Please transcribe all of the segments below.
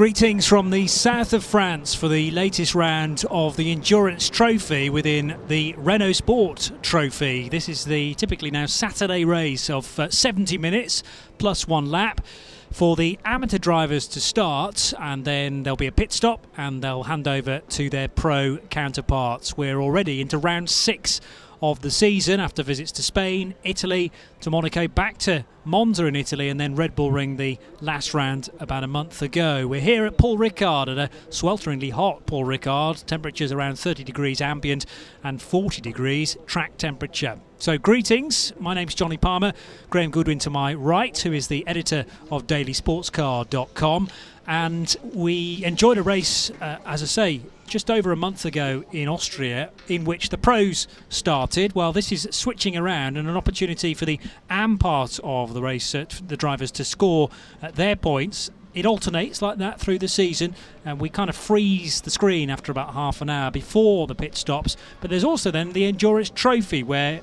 Greetings from the south of France for the latest round of the Endurance Trophy within the Renault Sport Trophy. This is the typically now Saturday race of 70 minutes plus one lap for the amateur drivers to start, and then there'll be a pit stop and they'll hand over to their pro counterparts. We're already into round 6 of the season after visits to Spain, Italy, to Monaco, back to Monza in Italy, and then Red Bull Ring the last round about a month ago. We're here at Paul Ricard, at a swelteringly hot Paul Ricard, temperatures around 30 degrees ambient and 40 degrees track temperature. So greetings, my name's Johnny Palmer, Graham Goodwin to my right, who is the editor of dailysportscar.com, and we enjoyed a race, as I say, just over a month ago in Austria, in which the pros started. Well, this is switching around and an opportunity for the AM part of the race, the drivers to score their points. It alternates like that through the season, and we kind of freeze the screen after about half an hour before the pit stops. But there's also then the Endurance Trophy, where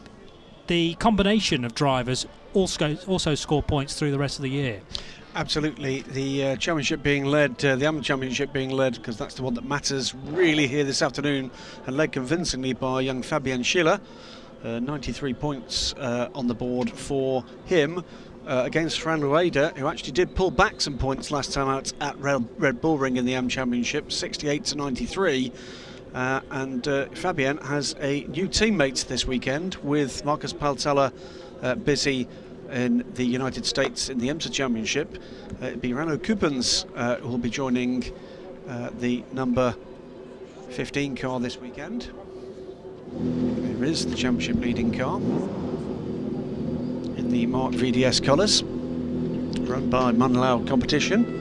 the combination of drivers also score points through the rest of the year. Absolutely, the championship being led, the Amateur Championship being led, because that's the one that matters really here this afternoon, and led convincingly by young Fabian Schiller. 93 points on the board for him against Fran Rueda, who actually did pull back some points last time out at Red Bull Ring in the AM Championship, 68 to 93. And Fabian has a new teammate this weekend, with Marcus Paltella busy in the United States in the IMSA Championship. It'll be Renault Coupens who will be joining the number 15 car this weekend. There is the championship leading car in the Mark VDS colours, run by Manlau Competition.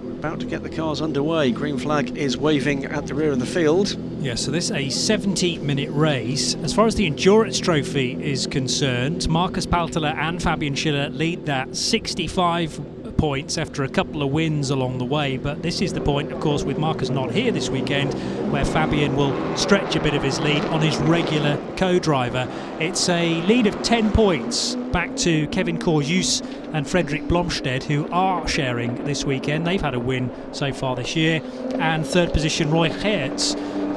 We're about to get the cars underway. Green flag is waving at the rear of the field. Yeah, so this is a 70-minute race. As far as the Endurance Trophy is concerned, Marcus Paltella and Fabian Schiller lead that 65 points after a couple of wins along the way. But this is the point, of course, with Marcus not here this weekend, where Fabian will stretch a bit of his lead on his regular co-driver. It's a lead of 10 points back to Kevin Corjus and Frederick Blomstedt, who are sharing this weekend. They've had a win so far this year. And third position, Roy Geerts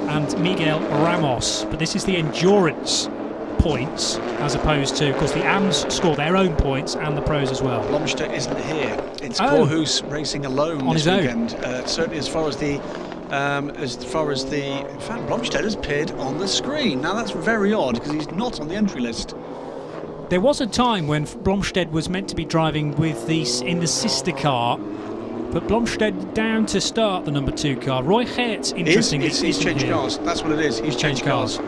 and Miguel Ramos. But this is the endurance points, as opposed to, of course, the AMs score their own points and the pros as well. Blomstedt isn't here. It's Corjus racing alone on this his weekend. Certainly as far as the in fact, Blomstedt has appeared on the screen. Now that's very odd, because he's not on the entry list. There was a time when Blomstedt was meant to be driving with in the sister car, but Blomstedt down to start the number 2 car. Roy Geerts, interestingly, he's changed cars. That's what it is. He's changed cars.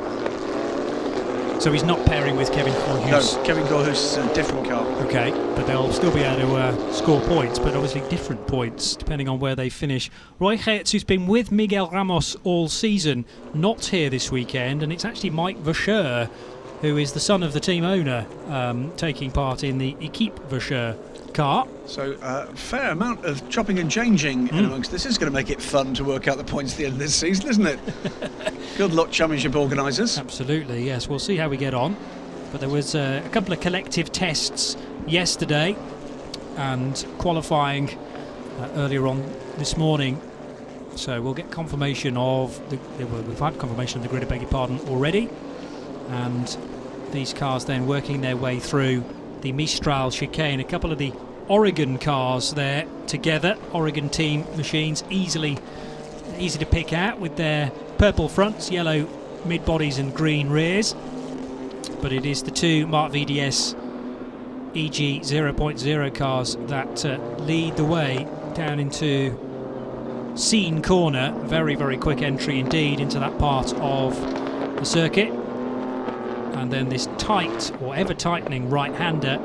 So he's not pairing with Kevin Corjus. No, Kevin Corjus is a different car. Okay, but they'll still be able to score points, but obviously different points depending on where they finish. Roy Geerts, who's been with Miguel Ramos all season, not here this weekend, and it's actually Mike Verscheur, who is the son of the team owner, taking part in the Equipe Verscheur car. So a fair amount of chopping and changing in amongst this. Is going to make it fun to work out the points at the end of this season, isn't it? Good luck, championship organisers. Absolutely, yes. We'll see how we get on. But there was a couple of collective tests yesterday and qualifying earlier on this morning. So we'll get confirmation of we've had confirmation of the grid, I beg your pardon, already. And these cars then working their way through the Mistral chicane. A couple of the Oregon cars there together. Oregon team machines, easy to pick out with their purple fronts, yellow mid-bodies and green rears. But it is the 2 Mark VDS EG 0.0 cars that lead the way down into Scene Corner. Very, very quick entry indeed into that part of the circuit. And then this tight, or ever-tightening right-hander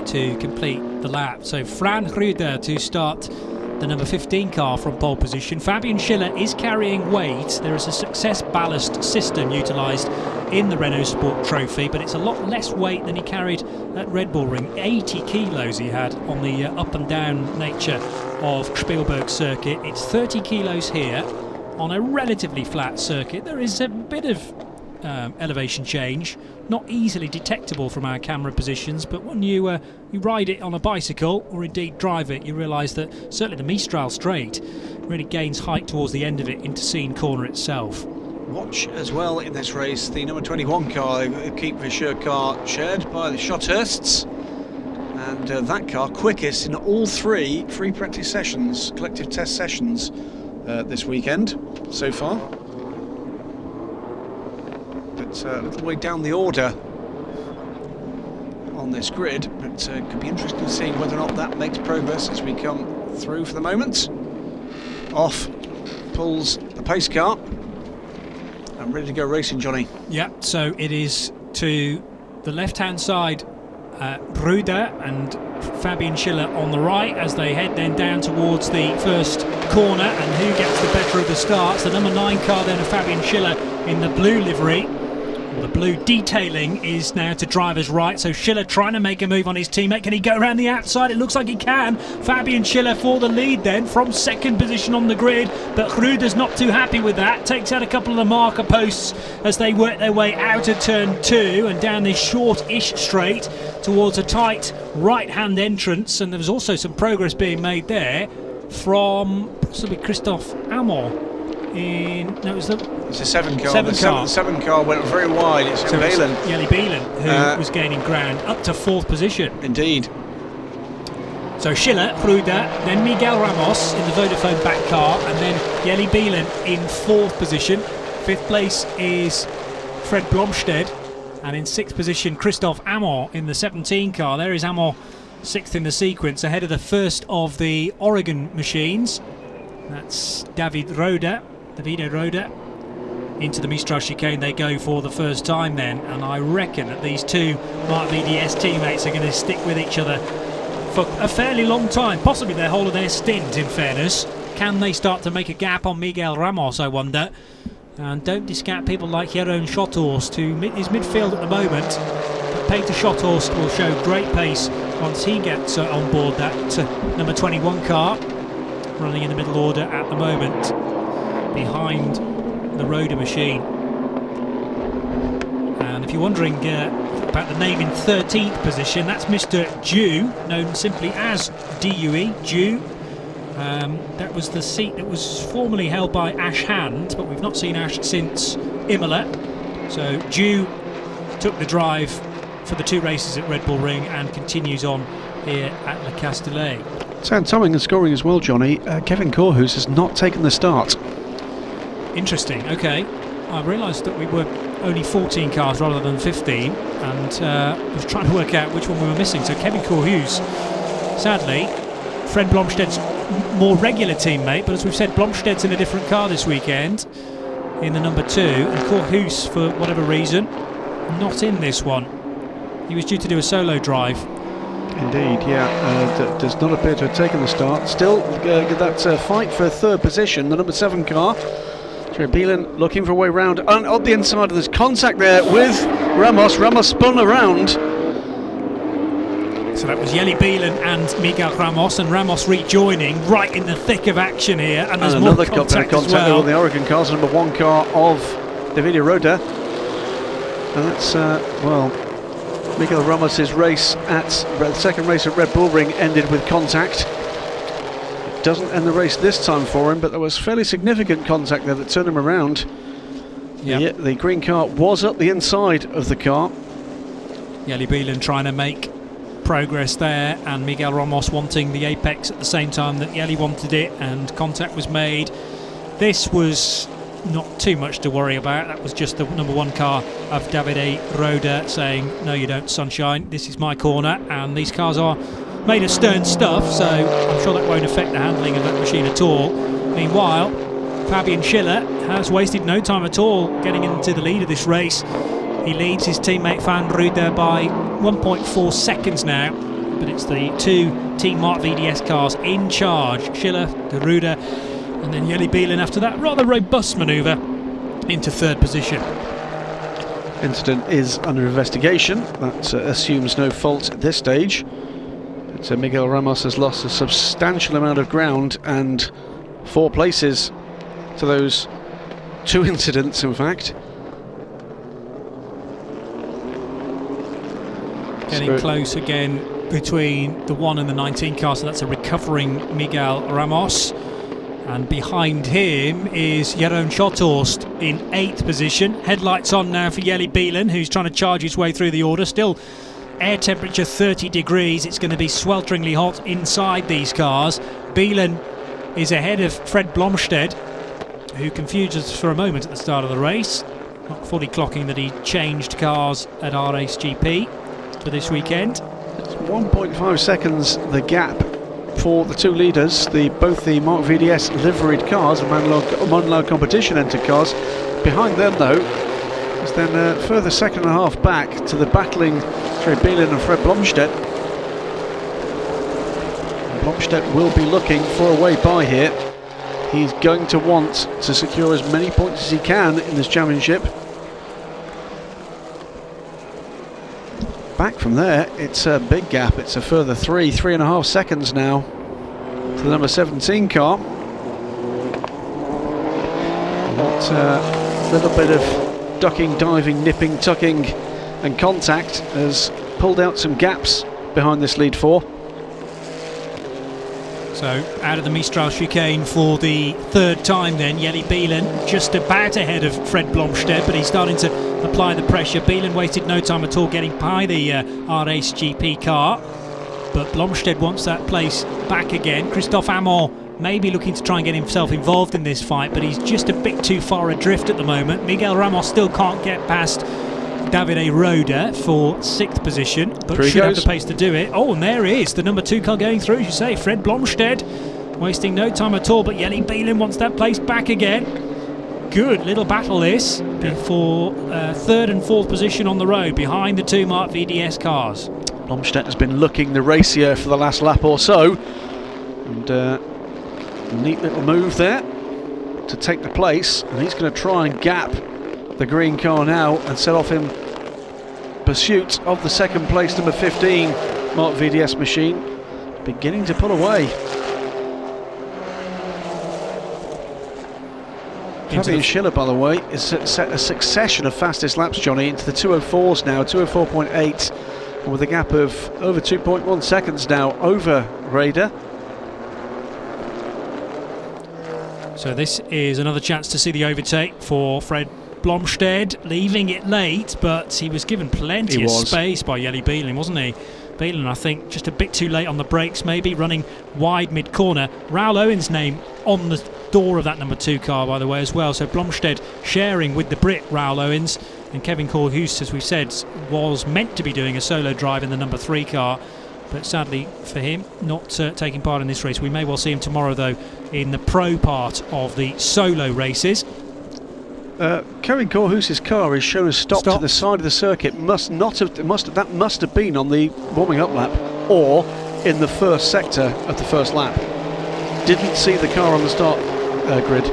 to complete the lap. So Fran Rueda to start the number 15 car from pole position. Fabian Schiller is carrying weight. There is a success ballast system utilised in the Renault Sport Trophy, but it's a lot less weight than he carried at Red Bull Ring. 80 kilos he had on the up and down nature of Spielberg circuit. It's 30 kilos here on a relatively flat circuit. There is a bit of elevation change. Not easily detectable from our camera positions, but when you ride it on a bicycle or indeed drive it, you realise that certainly the Mistral straight really gains height towards the end of it into Scene Corner itself. Watch as well in this race the number 21 car, the Keep Vischer car, shared by the Schotthursts, and that car quickest in all three free practice sessions, collective test sessions this weekend so far. But a little way down the order on this grid, but could be interesting to see whether or not that makes progress as we come through. For the moment, off pulls the pace car. I'm ready to go racing, Johnny. Yeah, so it is to the left-hand side, Ruder and Fabian Schiller on the right as they head then down towards the first corner, and who gets the better of the starts? The number 9 car then of Fabian Schiller in the blue livery. The blue detailing is now to driver's right, so Schiller trying to make a move on his teammate. Can he go around the outside? It looks like he can. Fabian Schiller for the lead then from second position on the grid, but Ruder's not too happy with that. Takes out a couple of the marker posts as they work their way out of turn 2 and down this short-ish straight towards a tight right-hand entrance, and there was also some progress being made there from possibly Christophe Amor. It's a 7 car. The 7 car went very wide. It's so Belen. Jelle Belen who was gaining ground up to 4th position. Indeed. So Schiller, Ruder, then Miguel Ramos in the Vodafone back car, and then Jelle Belen in 4th position. 5th place is Fred Blomstedt, and in 6th position Christophe Amor in the 17 car. There is Amor 6th in the sequence, ahead of the first of the Oregon machines. That's Davide Roda. Into the Mistral chicane they go for the first time then, and I reckon that these two Mark VDS teammates are going to stick with each other for a fairly long time, possibly their whole of their stint, in fairness. Can they start to make a gap on Miguel Ramos, I wonder? And don't discount people like Jeroen Schotthorst, who is midfield at the moment, but Peter Schotthorst will show great pace once he gets on board that number 21 car, running in the middle order at the moment behind the Roda machine. And if you're wondering about the name in 13th position, that's Mr. Dew, known simply as DUE, Dew. That was the seat that was formerly held by Ash Hand, but we've not seen Ash since Imola. So Dew took the drive for the 2 races at Red Bull Ring and continues on here at Le Castellet. Sound timing and scoring as well, Johnny. Kevin Korhus has not taken the start. Interesting, okay. I realised that we were only 14 cars rather than 15, and was trying to work out which one we were missing. So Kevin Korhus, sadly, Fred Blomstedt's more regular teammate, but as we've said, Blomstedt's in a different car this weekend in the number 2, and Korhus, for whatever reason, not in this one. He was due to do a solo drive. Indeed, yeah, does not appear to have taken the start. Still, that fight for 3rd position, the number 7 car. Jelle Belen looking for a way round, and on the inside, there's contact there with Ramos. Ramos spun around. So that was Jelle Belen and Miguel Ramos, and Ramos rejoining right in the thick of action here, and there's more another contact contact as well. on the Oregon cars, number 1 car of Davide Roda. And that's, well, Miguel Ramos' race at the 2nd race at Red Bull Ring ended with contact. It doesn't end the race this time for him, but there was fairly significant contact there that turned him around. Yep. The green car was up the inside of the car. Jelle Belen trying to make progress there, and Miguel Ramos wanting the apex at the same time that Jelle wanted it, and contact was made. This was not too much to worry about. That was just the number 1 car of Davide Roda saying, no you don't, sunshine, this is my corner, and these cars are made of stern stuff, so I'm sure that won't affect the handling of that machine at all. Meanwhile, Fabian Schiller has wasted no time at all getting into the lead of this race. He leads his teammate Van Ruder by 1.4 seconds now, but it's the 2 Team Mark VDS cars in charge. Schiller, De Ruder, and then Jelle Belen after that rather robust manoeuvre into 3rd position. Incident is under investigation. That assumes no fault at this stage. But Miguel Ramos has lost a substantial amount of ground, and 4 places to those 2 incidents, in fact. Getting close again between the 1 and the 19 car, so that's a recovering Miguel Ramos. And behind him is Jeroen Schothorst in 8th position. Headlights on now for Jelle Bielen, who's trying to charge his way through the order. Still air temperature 30 degrees. It's going to be swelteringly hot inside these cars. Bielen is ahead of Fred Blomstedt, who confused us for a moment at the start of the race. Not fully clocking that he changed cars at RACE-GP for this weekend. It's 1.5 seconds the gap for the two leaders, both the Mark VDS liveried cars and Mondial competition entered cars. Behind them, though, is then a further second and a half back to the battling Bielen and Fred Blomstedt. Blomstedt will be looking for a way by here. He's going to want to secure as many points as he can in this championship. Back from there, it's a big gap. It's a further 3.5 seconds now to the number 17 car. A little bit of ducking, diving, nipping, tucking and contact has pulled out some gaps behind this lead four. So out of the Mistral chicane for the third time then, Jelle Bielen just about ahead of Fred Blomstedt, but he's starting to apply the pressure. Bielen wasted no time at all getting by the RACE-GP car, but Blomstedt wants that place back again. Christophe Amon may be looking to try and get himself involved in this fight, but he's just a bit too far adrift at the moment. Miguel Ramos still can't get past Davide Roda for 6th position, but should have the pace to do it. Oh, and there is the number 2 car going through, as you say, Fred Blomstedt, wasting no time at all, but Jelle Bielen wants that place back again. Good little battle this for 3rd and 4th position on the road, behind the 2 Mark VDS cars. Blomstedt has been looking the racier for the last lap or so, and neat little move there to take the place, and he's going to try and gap the green car now and set off in pursuit of the 2nd place number 15 Mark VDS machine, beginning to pull away. Fabian Schiller, by the way, is set a succession of fastest laps, Johnny, into the 204s now, 204.8, and with a gap of over 2.1 seconds now over Rader. So this is another chance to see the overtake for Fred Blomstedt, leaving it late, but he was given plenty of space by Jelle Bielen, wasn't he? Bielen, I think, just a bit too late on the brakes, maybe running wide mid-corner. Raoul Owen's name on the door of that number 2 car, by the way, as well. So Blomstedt sharing with the Brit Raoul Owens, and Kevin Corhus, as we've said, was meant to be doing a solo drive in the number 3 car, but sadly for him, not taking part in this race. We may well see him tomorrow, though, in the pro part of the solo races. Kevin Corhus's car is shown as stopped to the side of the circuit. That must have been on the warming up lap or in the first sector of the first lap. Didn't see the car on the start grid.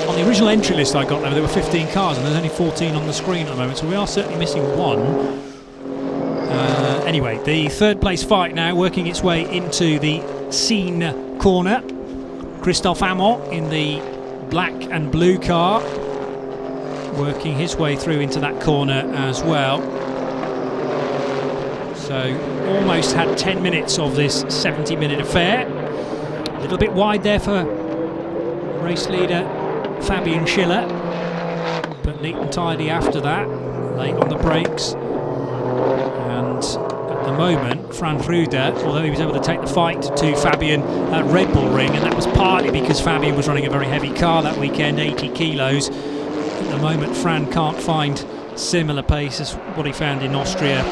On the original entry list I got there were 15 cars, and there's only 14 on the screen at the moment, so we are certainly missing one. Anyway, the 3rd place fight now working its way into the Scene corner. Christophe Amon in the black and blue car working his way through into that corner as well. So almost had 10 minutes of this 70-minute affair. A little bit wide there for race leader Fabian Schiller, but neat and tidy after that, late on the brakes. And at the moment, Fran Ruder, although he was able to take the fight to Fabian at Red Bull Ring, and that was partly because Fabian was running a very heavy car that weekend, 80 kilos. At the moment, Fran can't find similar pace as what he found in Austria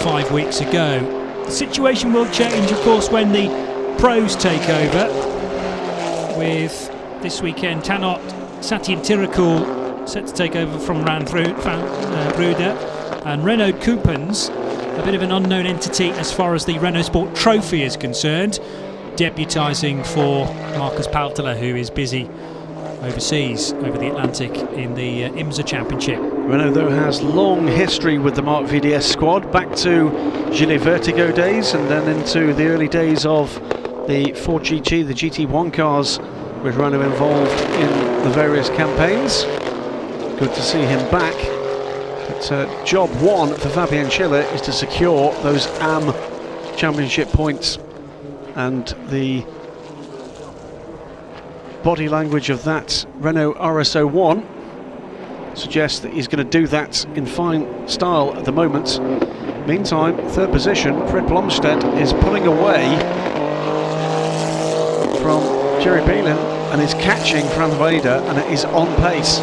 5 weeks ago. The situation will change, of course, when the pros take over, with this weekend Tanot Satyen Tirakul set to take over from Fran Ruder, and Renault Coupens, a bit of an unknown entity as far as the Renault Sport Trophy is concerned, deputising for Marcus Paltela, who is busy overseas over the Atlantic in the IMSA Championship. Renault, though, has long history with the Mark VDS squad, back to Gilles Vertigo days and then into the early days of the 4GT, the GT1 cars, with Renault involved in the various campaigns. Good to see him back. But job one for Fabian Schiller is to secure those AM Championship points, and the body language of that Renault RS01 suggests that he's going to do that in fine style at the moment. Meantime, third position, Fred Blomstedt is pulling away from Jerry Bielen and is catching Fran Weider, and it is on pace.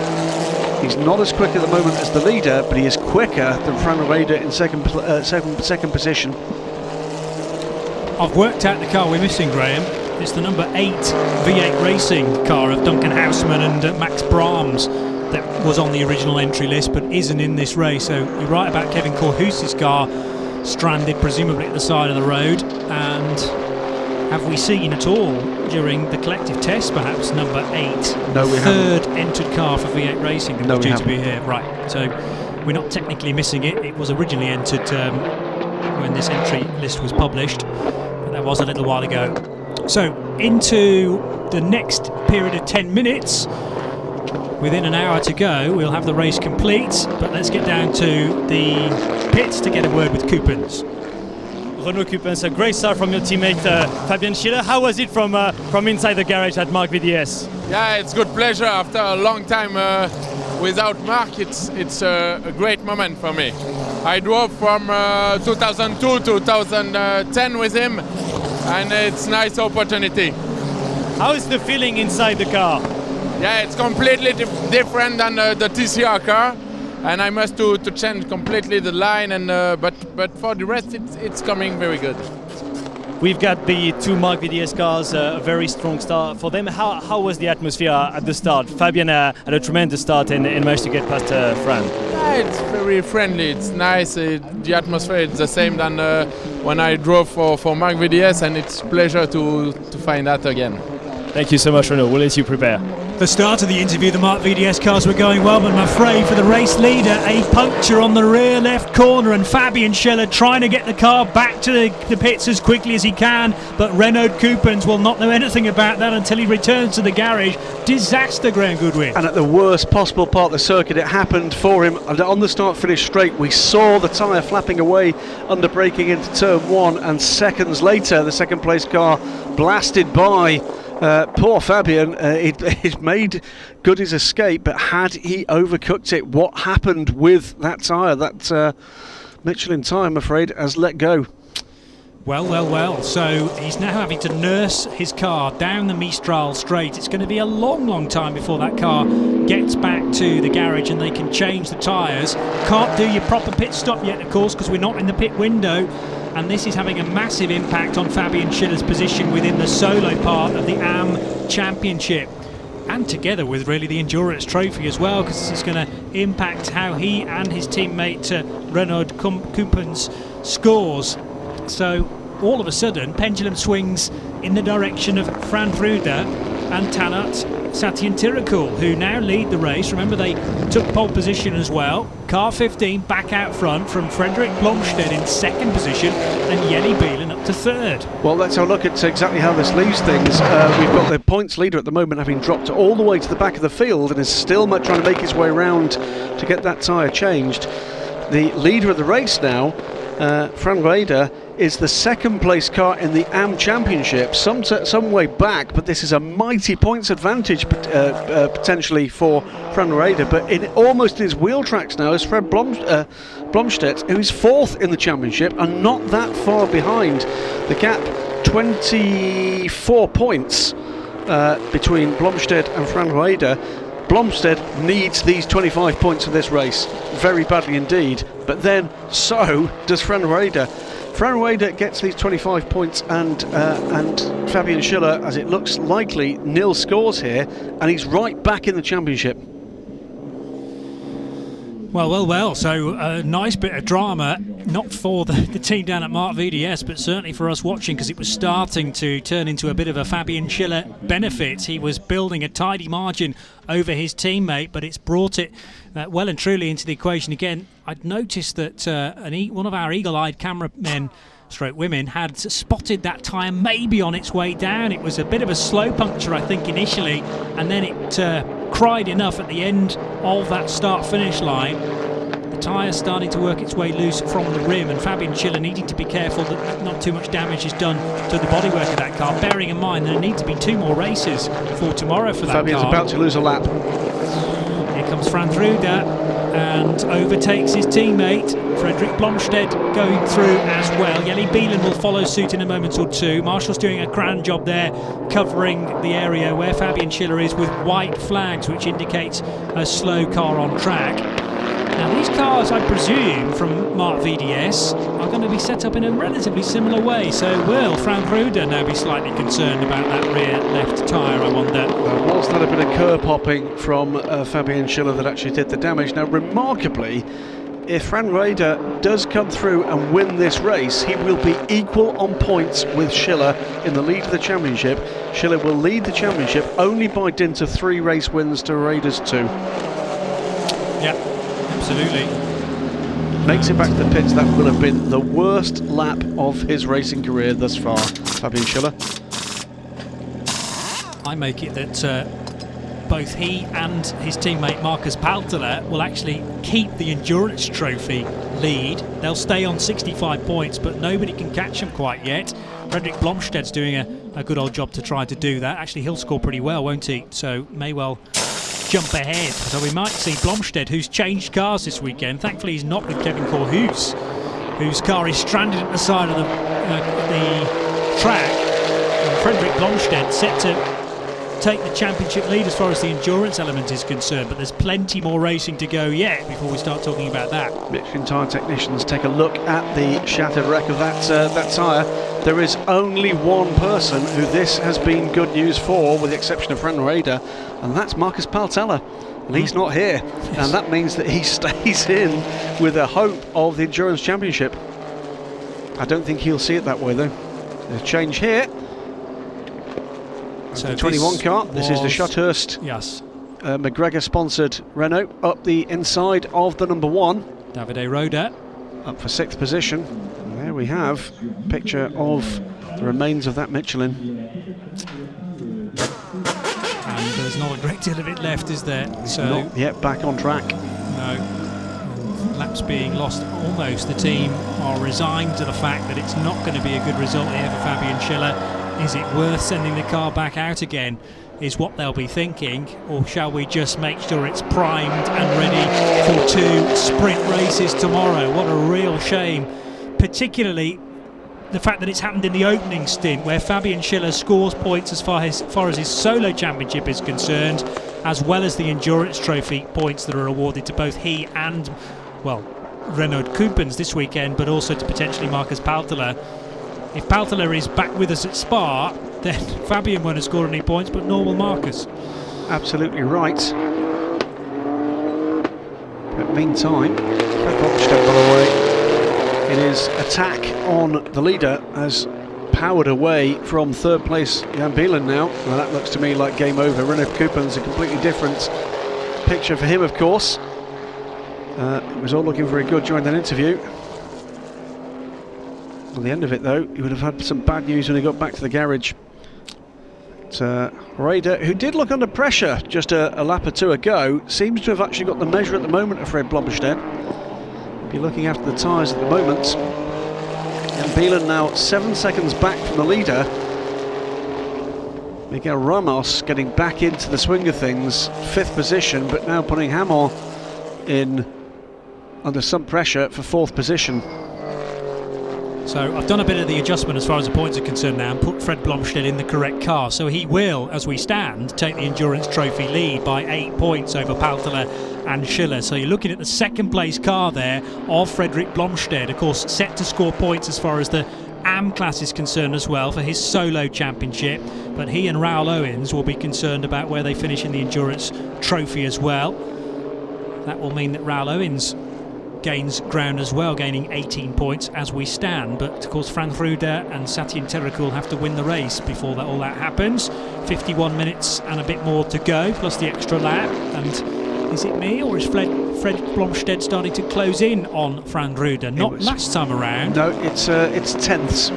He's not as quick at the moment as the leader, but he is quicker than Fran Weider in second position. I've worked out the car we're missing, Graham. It's the number 8 V8 racing car of Duncan Houseman and Max Brahms that was on the original entry list but isn't in this race. So you're right about Kevin Corhus's car stranded presumably at the side of the road. And have we seen at all during the collective test perhaps number 8? No, we third haven't. Entered car for V8 racing that No, was we due to be haven't. here. Right, so we're not technically missing it. It was originally entered when this entry list was published, but that was a little while ago. So into the next period of 10 minutes. Within an hour to go, we'll have the race complete, but let's get down to the pits to get a word with Coupens. Renault Coupens, a great start from your teammate Fabian Schiller. How was it from inside the garage at Marc VDS? Yeah, it's good pleasure after a long time without Marc. It's a great moment for me. I drove from 2002 to 2010 with him, and it's a nice opportunity. How is the feeling inside the car? Yeah, it's completely different than the TCR car, and I must to change completely the line. And but for the rest, it's coming very good. We've got the two Marc VDS cars, a very strong start for them. How was the atmosphere at the start? Fabian had a tremendous start and managed to get past Fran. Yeah, it's very friendly. It's nice. The atmosphere is the same than when I drove for Marc VDS, and it's a pleasure to find that again. Thank you so much, Renault. We'll let you prepare. The start of the interview, the Marc VDS cars were going well, but I'm afraid for the race leader, a puncture on the rear left corner, and Fabian Schiller trying to get the car back to the pits as quickly as he can, but Renault Coupens will not know anything about that until he returns to the garage. Disaster, Graham Goodwin. And at the worst possible part of the circuit, it happened for him. And on the start-finish straight, we saw the tyre flapping away under braking into turn one, and seconds later, the second-place car blasted by. Poor Fabian, he'd made good his escape, but had he overcooked it, what happened with that tyre? That Michelin tyre, I'm afraid, has let go. Well. So he's now having to nurse his car down the Mistral straight. It's going to be a long time before that car gets back to the garage and they can change the tyres. Can't do your proper pit stop yet, of course, because we're not in the pit window. And this is having a massive impact on Fabian Schiller's position within the solo part of the AM Championship, and together with really the Endurance Trophy as well, because this is going to impact how he and his teammate Renaud Coupens scores. So all of a sudden pendulum swings in the direction of Fran Weider and Tanat Satyanthirakul, who now lead the race. Remember, they took pole position as well. Car 15 back out front from Frederik Blomstedt in second position and Jelly Bielen up to third. Well, let's have a look at exactly how this leaves things. We've got the points leader at the moment having dropped all the way to the back of the field and is still trying to make his way around to get that tyre changed. The leader of the race now, Fran Weider, is the second place car in the AM Championship, some way back, but this is a mighty points advantage potentially for Fran Weider, but almost in his wheel tracks now is Fred Blomstedt, who is fourth in the championship and not that far behind. The gap 24 points between Blomstedt and Fran Weider. Blomstedt needs these 25 points of this race very badly indeed, but then so does Fran Weider. Fran Weider gets these 25 points and Fabian Schiller, as it looks likely, nil scores here, and he's right back in the championship. Well. So a nice bit of drama, not for the team down at Marc VDS, but certainly for us watching, because it was starting to turn into a bit of a Fabian Schiller benefit. He was building a tidy margin over his teammate, but it's brought it well and truly into the equation again. I'd noticed that one of our eagle-eyed cameramen stroke women had spotted that tyre maybe on its way down. It was a bit of a slow puncture, I think, initially, and then it cried enough at the end of that start-finish line The tyre starting to work its way loose from the rim, and Fabian Schiller needing to be careful that not too much damage is done to the bodywork of that car, bearing in mind there need to be 2 more races for tomorrow for that Fabian's car. about to lose a lap. Here comes Franz Ruder and overtakes his teammate Frederick Blomstedt going through as well. Jelle Bielen will follow suit in a moment or two. Marshall's doing a grand job there covering the area where Fabian Schiller is with white flags, which indicates a slow car on track. Now these cars, I presume, from Mark VDS are going to be set up in a relatively similar way, so will Frank Ruder now be slightly concerned about that rear left tyre, I wonder? Was that a bit of curb hopping from Fabian Schiller that actually did the damage? Now remarkably, if Frank Ruder does come through and win this race, he will be equal on points with Schiller in the lead of the championship. Schiller will lead the championship only by dint of 3 race wins to Ruder's 2. Yeah. Absolutely. Makes it back to the pits. That will have been the worst lap of his racing career thus far, Fabian Schiller. I make it that both he and his teammate Marcus Paltela will actually keep the Endurance Trophy lead. They'll stay on 65 points, but nobody can catch them quite yet. Frederick Blomstedt's doing a good old job to try to do that. Actually, he'll score pretty well, won't he? So may well jump ahead. So we might see Blomstedt, who's changed cars this weekend. Thankfully, he's not with Kevin Corhus, whose car is stranded at the side of the track. And Frederick Blomstedt set to take the championship lead as far as the endurance element is concerned, but there's plenty more racing to go yet before we start talking about that. Michelin tyre technicians take a look at the shattered wreck of that tyre. There is only one person who this has been good news for, with the exception of Frank Ruder, and that's Marcus Paltela. And he's not here, and that means that he stays in with a hope of the Endurance Championship. I don't think he'll see it that way though. There's a change here. So the 21 car, this is the Shothurst McGregor sponsored Renault, up the inside of the number 1. Davide Roda up for 6th position. And there we have a picture of the remains of that Michelin. And there's not a great deal of it left, is there? So not yet back on track. No. Laps being lost almost. The team are resigned to the fact that it's not going to be a good result here for Fabian Schiller. Is it worth sending the car back out again, is what they'll be thinking, or shall we just make sure it's primed and ready for 2 sprint races tomorrow? What a real shame, particularly the fact that it's happened in the opening stint, where Fabian Schiller scores points as far as his solo championship is concerned, as well as the Endurance Trophy points that are awarded to both he and, well, Renaud Coupens this weekend, but also to potentially Marcus Paltela. If Paltela is back with us at Spa, then Fabian won't have scored any points, but nor will Marcus. Absolutely right. But meantime, Fred Blomstedt, by the way, in his attack on the leader, has powered away from 3rd place Jan Bielen now. Well, that looks to me like game over. Renaud Coupens, a completely different picture for him, of course. It was all looking very good during that interview. At the end of it though, he would have had some bad news when he got back to the garage. Ruder, who did look under pressure just a lap or 2 ago, seems to have actually got the measure at the moment of Fred Blomstedt. Be looking after the tyres at the moment. And Bielen now 7 seconds back from the leader. Miguel Ramos getting back into the swing of things, 5th position, but now putting Hamon in under some pressure for 4th position. So I've done a bit of the adjustment as far as the points are concerned now and put Fred Blomstedt in the correct car. So he will, as we stand, take the Endurance Trophy lead by 8 points over Paltela and Schiller. So you're looking at the 2nd place car there of Frederick Blomstedt, of course set to score points as far as the AM class is concerned as well for his solo championship. But he and Raoul Owens will be concerned about where they finish in the Endurance Trophy as well. That will mean that Raoul Owens gains ground as well, gaining 18 points as we stand. But of course Frank Ruder and Satyen Terakul have to win the race before all that happens. 51 minutes and a bit more to go, plus the extra lap. And is it me, or is Fred Blomstedt starting to close in on Frank Ruder? Not last time around. No, it's tenths.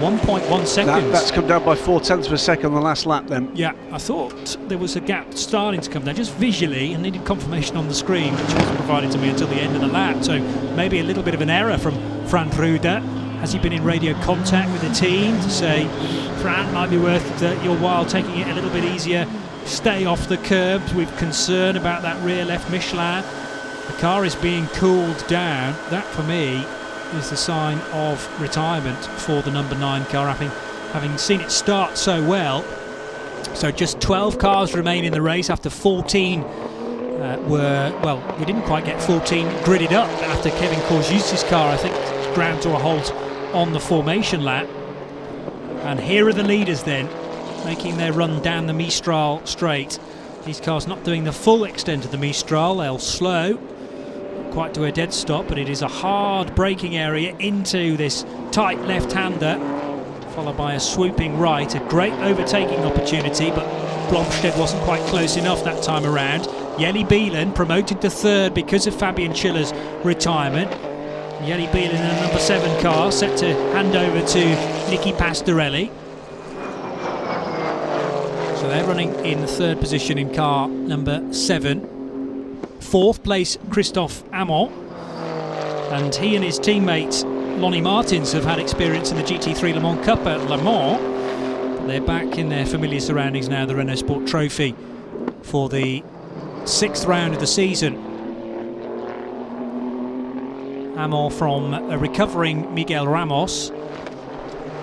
1.1 seconds. That's come down by 0.4 of a second on the last lap then. Yeah, I thought there was a gap starting to come down, just visually, and needed confirmation on the screen, which wasn't provided to me until the end of the lap. So maybe a little bit of an error from Fran Ruder. Has he been in radio contact with the team to say, Fran, might be worth your while taking it a little bit easier, stay off the curbs with concern about that rear left Michelin. The car is being cooled down. That, for me, is the sign of retirement for the number 9 car, having seen it start so well. So just 12 cars remain in the race after 14 we didn't quite get 14 gridded up after Kevin Corjus's car, I think, ground to a halt on the formation lap. And here are the leaders then, making their run down the Mistral straight. These cars not doing the full extent of the Mistral, they'll slow quite to a dead stop, but it is a hard braking area into this tight left-hander, followed by a swooping right. A great overtaking opportunity, but Blomstedt wasn't quite close enough that time around. Jelle Bielen promoted to third because of Fabian Schiller's retirement. Jelle Bielen in a number 7 car, set to hand over to Nicky Pastorelli. So they're running in third position in car number 7. Fourth place, Christophe Amon, and he and his teammate Lonnie Martins have had experience in the GT3 Le Mans Cup at Le Mans, but they're back in their familiar surroundings now, the Renault Sport Trophy, for the 6th round of the season. Amon from a recovering Miguel Ramos,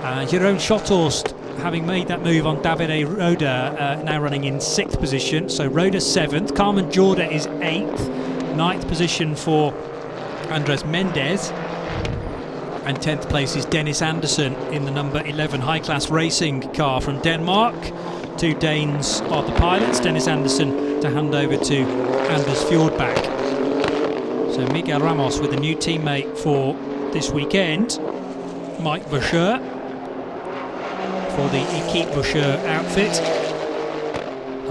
Jeroen Schothorst having made that move on Davide Roda, now running in 6th position. So Roda 7th, Carmen Jorda is 8th, 9th position for Andres Mendez, and 10th place is Dennis Anderson in the number 11 high-class racing car from Denmark. 2 Danes are the pilots, Dennis Anderson to hand over to Anders Fjordbach. So Miguel Ramos with a new teammate for this weekend, Mike Vacher, for the Equipe Vacher outfit.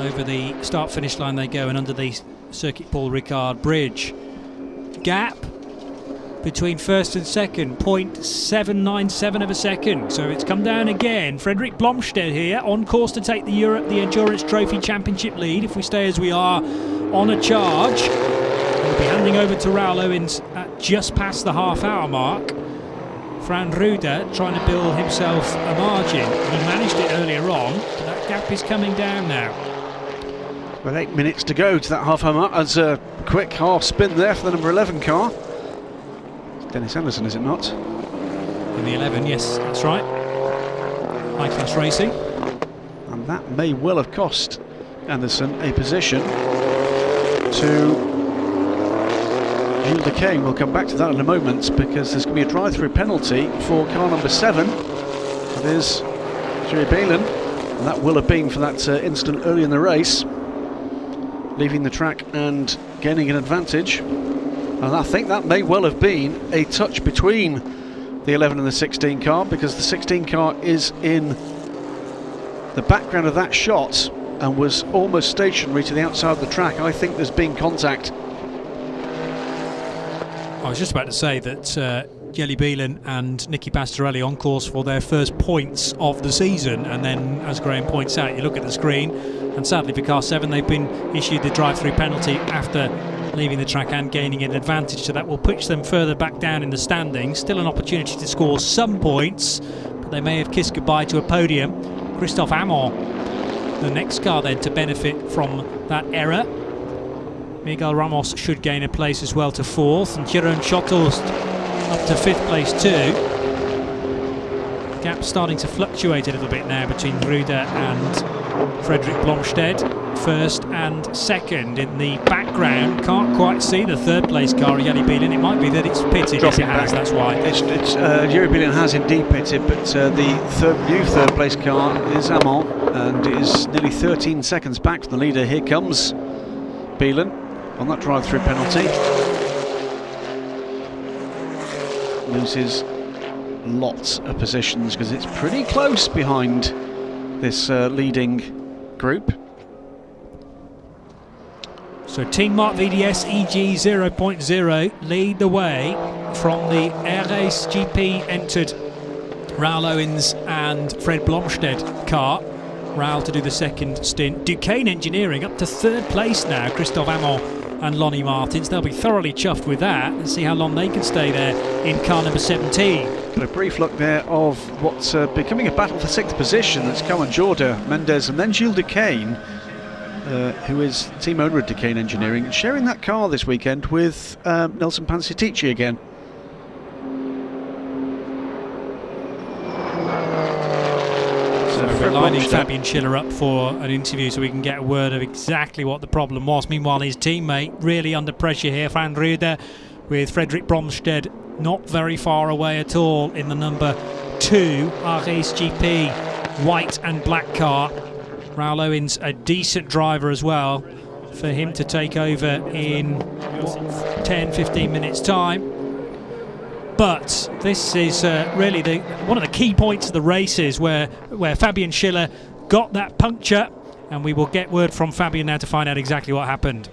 Over the start-finish line they go, and under the Circuit Paul Ricard bridge. Gap between first and second, 0.797 of a second. So it's come down again. Frederik Blomstedt here, on course to take the Endurance Trophy Championship lead if we stay as we are on a charge. We'll be handing over to Raoul Owens at just past the half-hour mark. Fran Ruder trying to build himself a margin. He managed it earlier on, but that gap is coming down now. With 8 minutes to go to that half-hour mark. That's a quick half spin there for the number 11 car. Dennis Anderson, is it not? In the 11, yes, that's right. High-class racing. And that may well have cost Anderson a position to Jules Decane. We'll come back to that in a moment, because there's going to be a drive-through penalty for car number 7. That is Jelle Bielen, and that will have been for that incident early in the race, leaving the track and gaining an advantage. And I think that may well have been a touch between the 11 and the 16 car, because the 16 car is in the background of that shot and was almost stationary to the outside of the track. I think there's been contact. I was just about to say that Jelle Bielen and Nicky Pastorelli on course for their first points of the season, and then, as Graham points out, you look at the screen, and sadly for car 7 they've been issued the drive-through penalty after leaving the track and gaining an advantage, so that will push them further back down in the standings. Still an opportunity to score some points, but they may have kissed goodbye to a podium. Christophe Amon, the next car then to benefit from that error. Miguel Ramos should gain a place as well to 4th, and Jeroen Schothorst up to 5th place too. The gap starting to fluctuate a little bit now between Ruder and Frederik Blomstedt, 1st and 2nd. In the background, can't quite see the 3rd place car, Jelle Bielen. It might be that it's pitted. Yes, it has, that's why. Jelle Bielen has indeed pitted, but the new third place car is Amon, and it is nearly 13 seconds back from the leader. Here comes Bielen on that drive-through penalty. Loses lots of positions because it's pretty close behind this leading group. So Team Mark VDS EG 0.0 lead the way from the RS GP entered Raoul Owens and Fred Blomstedt car. Raoul to do the second stint. Duquesne Engineering up to third place now. Christophe Amon and Lonnie Martins. They'll be thoroughly chuffed with that. Let's see how long they can stay there in car number 17. Got a brief look there of what's becoming a battle for sixth position. That's Cohen Jorda, Mendes, and then Gilles Duquesne, who is team owner of Duquesne Engineering, sharing that car this weekend with Nelson Pansetici again. We're lining Fabian Schiller up for an interview so we can get a word of exactly what the problem was. Meanwhile, his teammate really under pressure here, Van Rude, with Frederick Bromstead not very far away at all in the number 2 Ares GP white and black car. Raoul Owens, a decent driver as well, for him to take over in 10-15 minutes time. But this is really one of the key points of the races where Fabian Schiller got that puncture, and we will get word from Fabian now to find out exactly what happened.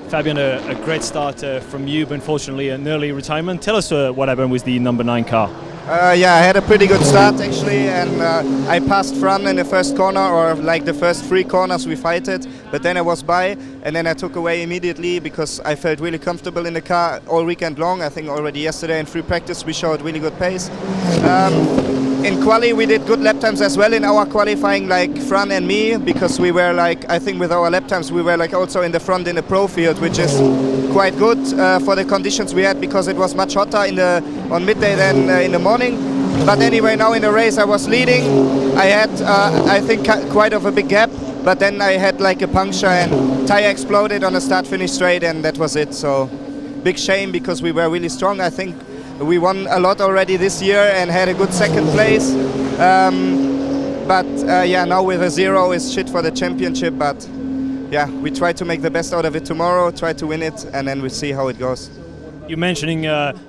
Fabian, a great start from you, but unfortunately an early retirement. Tell us what happened with the number 9 car. Yeah, I had a pretty good start actually, and I passed Fran in the first corner, or like the first 3 corners we fighted, but then I was by, and then I took away immediately because I felt really comfortable in the car all weekend long. I think already yesterday in free practice we showed really good pace. In quali we did good lap times as well in our qualifying, like Fran and me, because we were like, I think with our lap times we were like also in the front in the pro field, which is quite good for the conditions we had, because it was much hotter on midday than in the morning. But anyway, now in the race I was leading. I had I think quite of a big gap, but then I had like a puncture and tire exploded on the start-finish straight, and that was it. So big shame, because we were really strong. I think we won a lot already this year and had a good second place. But yeah, now with a 0 is shit for the championship. But yeah, we try to make the best out of it tomorrow, try to win it, and then we see how it goes. You're mentioning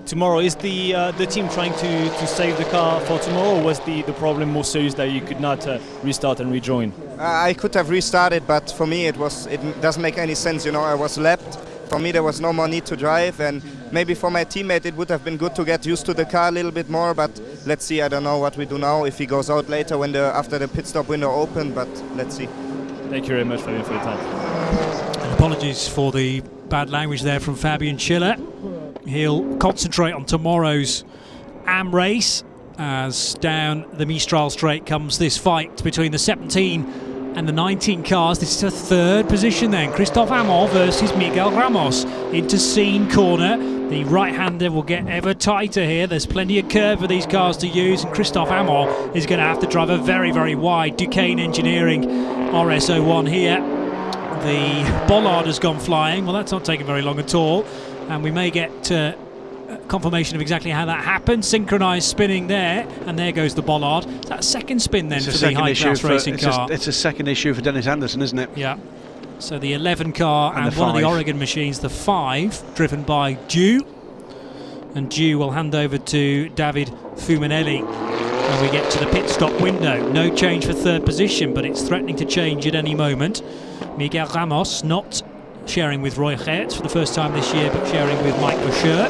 tomorrow. Is the team trying to save the car for tomorrow, or was the problem more serious that you could not restart and rejoin? I could have restarted, but for me it doesn't make any sense. You know, I was lapped. For me there was no more need to drive, and maybe for my teammate it would have been good to get used to the car a little bit more, but let's see. I don't know what we do now, if he goes out later when after the pit stop window open, but let's see. Thank you very much, Fabian, for your time. And apologies for the bad language there from Fabian Schiller. He'll concentrate on tomorrow's AM race, as down the Mistral Straight comes this fight between the 17 and the 19 cars. This is a third position then. Christophe Amon versus Miguel Ramos into Scene corner. The right-hander will get ever tighter here. There's plenty of curve for these cars to use, and Christophe Amon is going to have to drive a very, very wide Duquesne Engineering RS01 here. The bollard has gone flying. Well, that's not taking very long at all, and we may get confirmation of exactly how that happened. Synchronised spinning there, and there goes the bollard. Is that a second spin then for the high-class racing car? It's a second issue for Dennis Anderson, isn't it? Yeah. So the 11 car and one of the Oregon machines, the 5, driven by Dew. And Dew will hand over to David Fumanelli when we get to the pit stop window. No change for third position, but it's threatening to change at any moment. Miguel Ramos not sharing with Roy Geerts for the first time this year, but sharing with Mike Verschoor.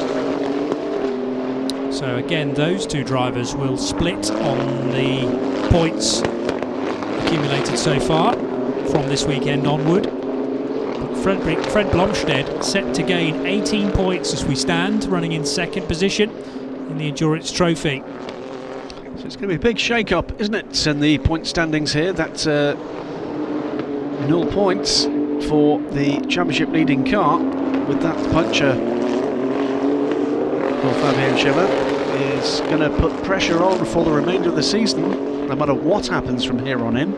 So again, those two drivers will split on the points accumulated so far from this weekend onward. But Fred Blomstead set to gain 18 points as we stand, running in second position in the Endurance Trophy. So it's going to be a big shake-up, isn't it, in the point standings here? That's 0 points for the championship leading car with that puncture. Well, Fabian Schiller is going to put pressure on for the remainder of the season, no matter what happens from here on in.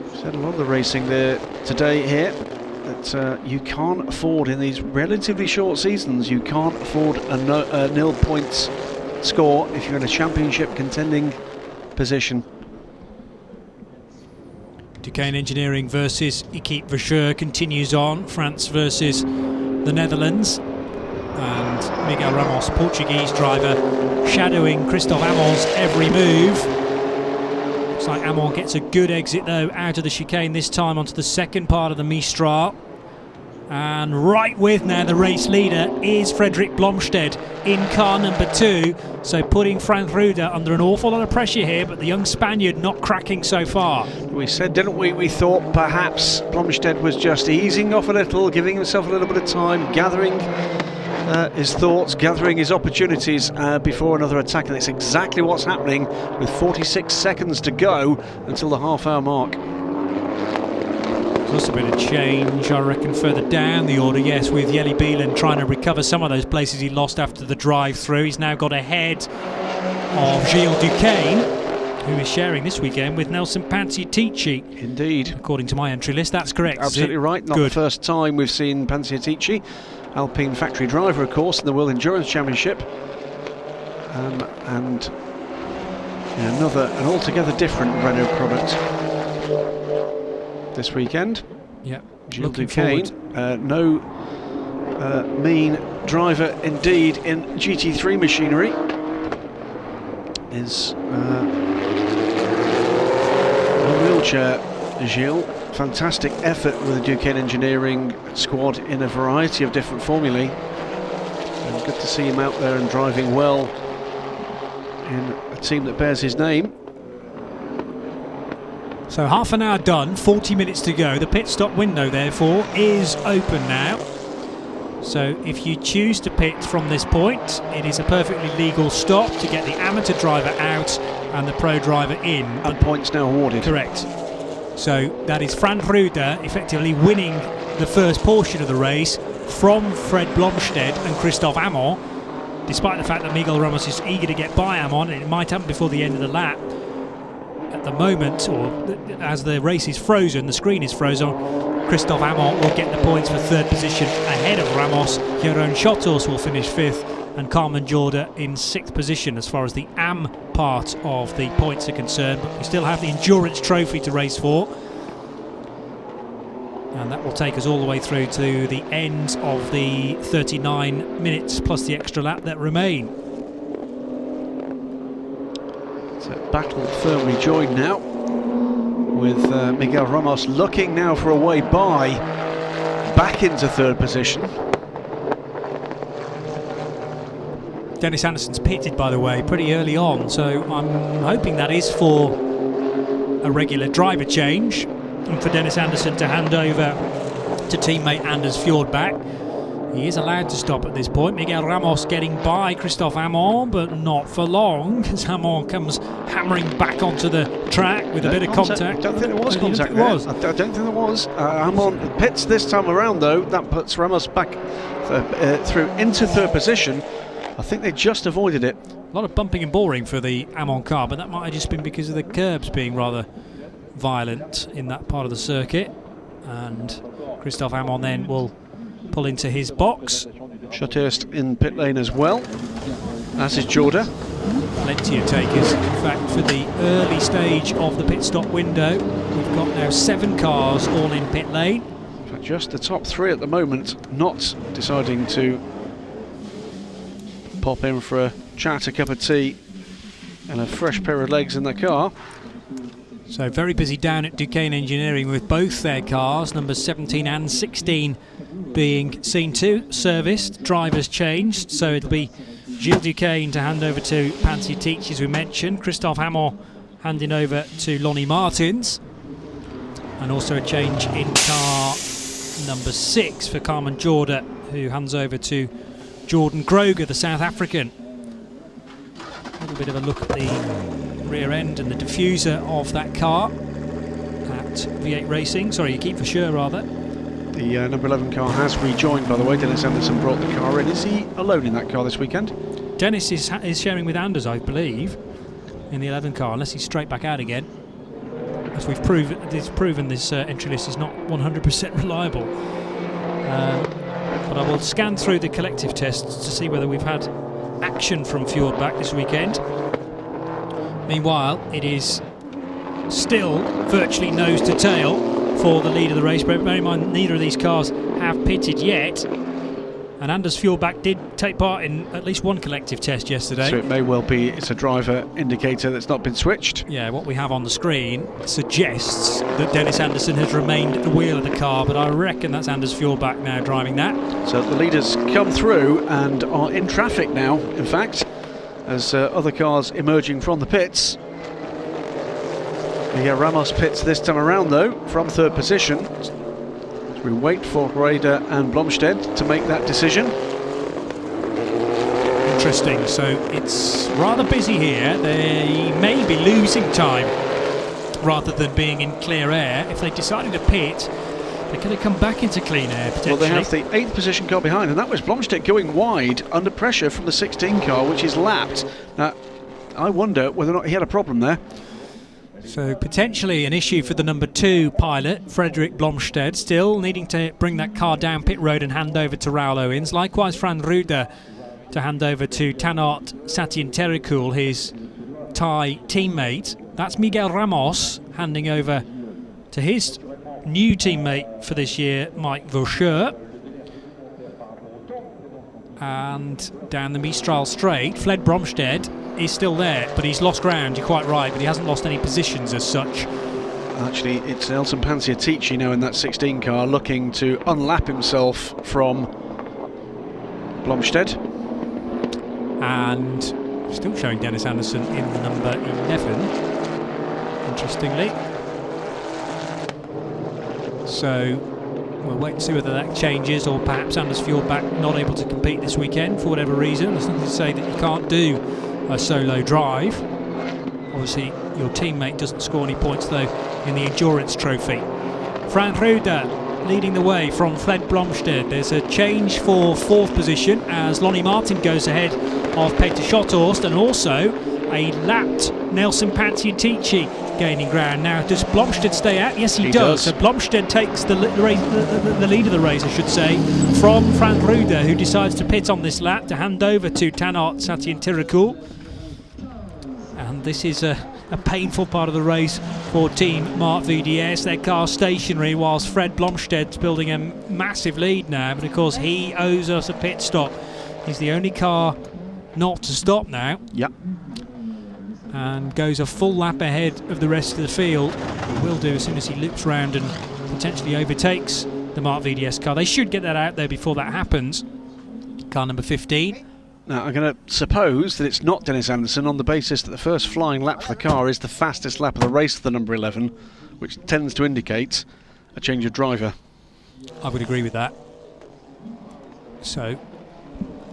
We've said a lot of the racing there today here that you can't afford in these relatively short seasons. You can't afford a nil points score if you're in a championship contending position. Duquesne Engineering versus Equipe Verschoor continues on. France versus the Netherlands. And Miguel Ramos, Portuguese driver, shadowing Christophe Amon's every move. Looks like Amon gets a good exit though out of the chicane this time onto the second part of the Mistral. And right with now the race leader is Frederik Blomstedt in car number 2. So putting Frank Ruder under an awful lot of pressure here, but the young Spaniard not cracking so far. We said, didn't we? We thought perhaps Blomstedt was just easing off a little, giving himself a little bit of time, gathering his thoughts, gathering his opportunities before another attack. And that's exactly what's happening with 46 seconds to go until the half-hour mark. There's also been a change, I reckon, further down the order, yes, with Jelle Bielen trying to recover some of those places he lost after the drive-through. He's now got ahead of Gilles Duquesne, who is sharing this weekend with Nelson Panciatici. Indeed. According to my entry list, that's correct. Absolutely right. Not the first time we've seen Panciatici, Alpine factory driver, of course, in the World Endurance Championship. And an altogether different Renault product this weekend. Yeah, Gilles Duquesne, no mean driver indeed in GT3 machinery. Is a wheelchair, Gilles. Fantastic effort with the Duquesne engineering squad in a variety of different formulae. And good to see him out there and driving well in a team that bears his name. So half an hour done, 40 minutes to go. The pit stop window, therefore, is open now. So if you choose to pit from this point, it is a perfectly legal stop to get the amateur driver out and the pro driver in. And points now awarded. Correct. So that is Frank Ruder effectively winning the first portion of the race from Fred Blomstedt and Christophe Amon, despite the fact that Miguel Ramos is eager to get by Amon, and it might happen before the end of the lap. At the moment, or as the race is frozen, the screen is frozen, Christophe Amon will get the points for third position ahead of Ramos. Jeroen Schotters will finish 5th, and Carmen Jorda in 6th position as far as the AM part of the points are concerned. But we still have the Endurance Trophy to race for, and that will take us all the way through to the end of the 39 minutes plus the extra lap that remain. Battle firmly joined now, with Miguel Ramos looking now for a way by, back into third position. Dennis Anderson's pitted, by the way, pretty early on, so I'm hoping that is for a regular driver change and for Dennis Anderson to hand over to teammate Anders Fjordbach. He is allowed to stop at this point. Miguel Ramos getting by Christophe Amon, but not for long, as Amon comes hammering back onto the track with a bit of contact. I don't think there was contact there. I don't think there was. Amon pits this time around, though. That puts Ramos back through into third position. I think they just avoided it. A lot of bumping and boring for the Amon car, but that might have just been because of the curbs being rather violent in that part of the circuit. And Christophe Amon then will pull into his box. Schotters in pit lane as well, as is Jorda. Plenty of takers, in fact, for the early stage of the pit stop window. We've got now 7 cars all in pit lane. In fact, just the top 3 at the moment, not deciding to pop in for a chat, a cup of tea and a fresh pair of legs in the car. So very busy down at Duquesne Engineering with both their cars, numbers 17 and 16 being seen to, serviced, drivers changed. So it'll be Gilles Duquesne to hand over to Panciatici, as we mentioned, Christophe Amon handing over to Lonnie Martins, and also a change in car number 6 for Carmen Jorda, who hands over to Jordan Groger, the South African. A little bit of a look at the rear end and the diffuser of that car at V8 Racing. Sorry, you keep for sure rather. The number 11 car has rejoined, by the way. Dennis Anderson brought the car in. Is he alone in that car this weekend? Dennis is sharing with Anders, I believe, in the 11 car, unless he's straight back out again. As we've proven this entry list is not 100% reliable. But I will scan through the collective tests to see whether we've had action from Fjordbach this weekend. Meanwhile, it is still virtually nose to tail for the lead of the race. But bear in mind, neither of these cars have pitted yet. And Anders Fjordbach did take part in at least one collective test yesterday. So it may well be it's a driver indicator that's not been switched. Yeah, what we have on the screen suggests that Dennis Anderson has remained at the wheel of the car, but I reckon that's Anders Fjordbach now driving that. So the leaders come through and are in traffic now, in fact, as other cars emerging from the pits. Miguel Ramos pits this time around, though, from third position. As we wait for Rader and Blomstedt to make that decision. Interesting, so it's rather busy here. They may be losing time rather than being in clear air. If they decided to pit, they could have come back into clean air potentially. Well, they have the 8th position car behind, and that was Blomstedt going wide under pressure from the 16 car, which is lapped. Now, I wonder whether or not he had a problem there. So potentially an issue for the number 2 pilot, Frederick Blomstedt, still needing to bring that car down pit road and hand over to Raoul Owens. Likewise, Fran Ruder to hand over to Tanart Satin-Terikul, his Thai teammate. That's Miguel Ramos handing over to his new teammate for this year, Mike Vaucheur. And down the Mistral straight, Fred Bromstead is still there, but he's lost ground, you're quite right, but he hasn't lost any positions as such. Actually, it's Nelson Panciatici now in that 16 car looking to unlap himself from Blomstedt. And still showing Dennis Anderson in the number 11, interestingly. So we'll wait and see whether that changes, or perhaps Anders Fjordbach not able to compete this weekend for whatever reason. There's nothing to say that you can't do a solo drive. Obviously your teammate doesn't score any points though in the Endurance Trophy. Fran Ruder leading the way from Fred Blomstedt. There's a change for 4th position as Lonnie Martin goes ahead of Peter Schotthorst, and also a lapped Nelson Panciatici gaining ground. Now, does Blomstedt stay out? Yes, he does. So Blomstedt takes the lead of the race, I should say, from Fran Ruder, who decides to pit on this lap to hand over to Tanart Satin-Terikul. And this is a painful part of the race for Team Mark VDS. Their car stationary whilst Fred Blomstedt's building a massive lead now, but of course he owes us a pit stop. He's the only car not to stop now. Yep. And goes a full lap ahead of the rest of the field. Will do as soon as he loops round and potentially overtakes the Mark VDS car. They should get that out there before that happens. Car number 15. Now, I'm going to suppose that it's not Dennis Anderson on the basis that the first flying lap for the car is the fastest lap of the race for the number 11, which tends to indicate a change of driver. I would agree with that. So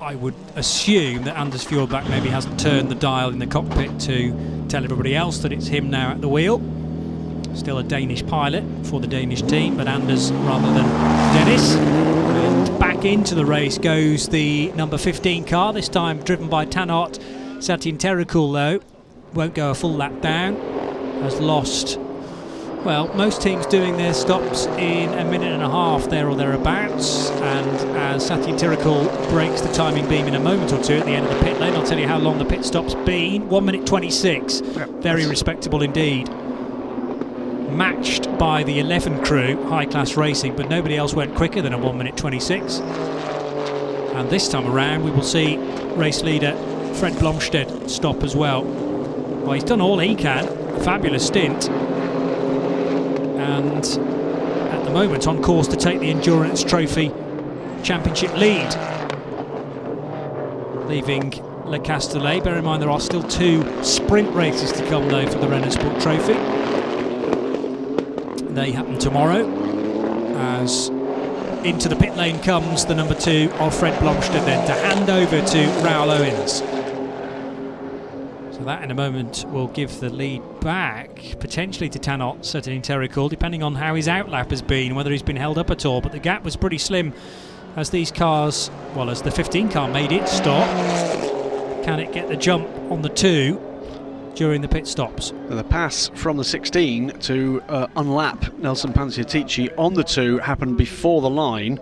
I would assume that Anders Fjordbach maybe hasn't turned the dial in the cockpit to tell everybody else that it's him now at the wheel. Still a Danish pilot for the Danish team, but Anders rather than Dennis. And back into the race goes the number 15 car, this time driven by Tanart Satin-Terikul though. Won't go a full lap down. Has lost, well, most teams doing their stops in a minute and a half there or thereabouts, and as Satin-Terikul breaks the timing beam in a moment or two at the end of the pit lane, I'll tell you how long the pit stop's been. 1 minute 26. Yep. Very respectable indeed. Matched by the 11 crew, High Class Racing, but nobody else went quicker than a 1 minute 26. And this time around we will see race leader Fred Blomstedt stop as well. Well, he's done all he can, a fabulous stint, and at the moment on course to take the Endurance Trophy Championship lead. Leaving Le Castellet. Bear in mind there are still 2 sprint races to come though for the Renault Sport Trophy. They happen tomorrow, as into the pit lane comes the number 2 of Fred Blomstedt then to hand over to Raoul Owens. So that in a moment will give the lead back potentially to Tanart Satin-Terikul, depending on how his outlap has been, whether he's been held up at all, but the gap was pretty slim as these cars, well, as the 15 car made its stop. Can it get the jump on the 2 during the pit stops? The pass from the 16 to unlap Nelson Panciatici on the 2 happened before the line,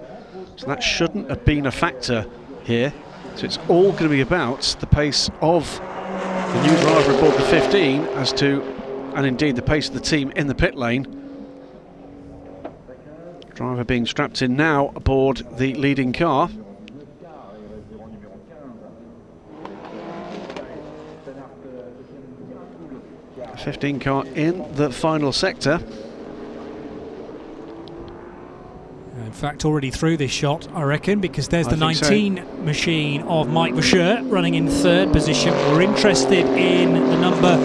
so that shouldn't have been a factor here. So it's all going to be about the pace of the new driver aboard the 15 as to, and indeed the pace of the team in the pit lane. Driver being strapped in now aboard the leading car. 15 car in the final sector. In fact, already through this shot, I reckon, because there's the I think 19 machine of Mike Verschoor running in third position. We're interested in the number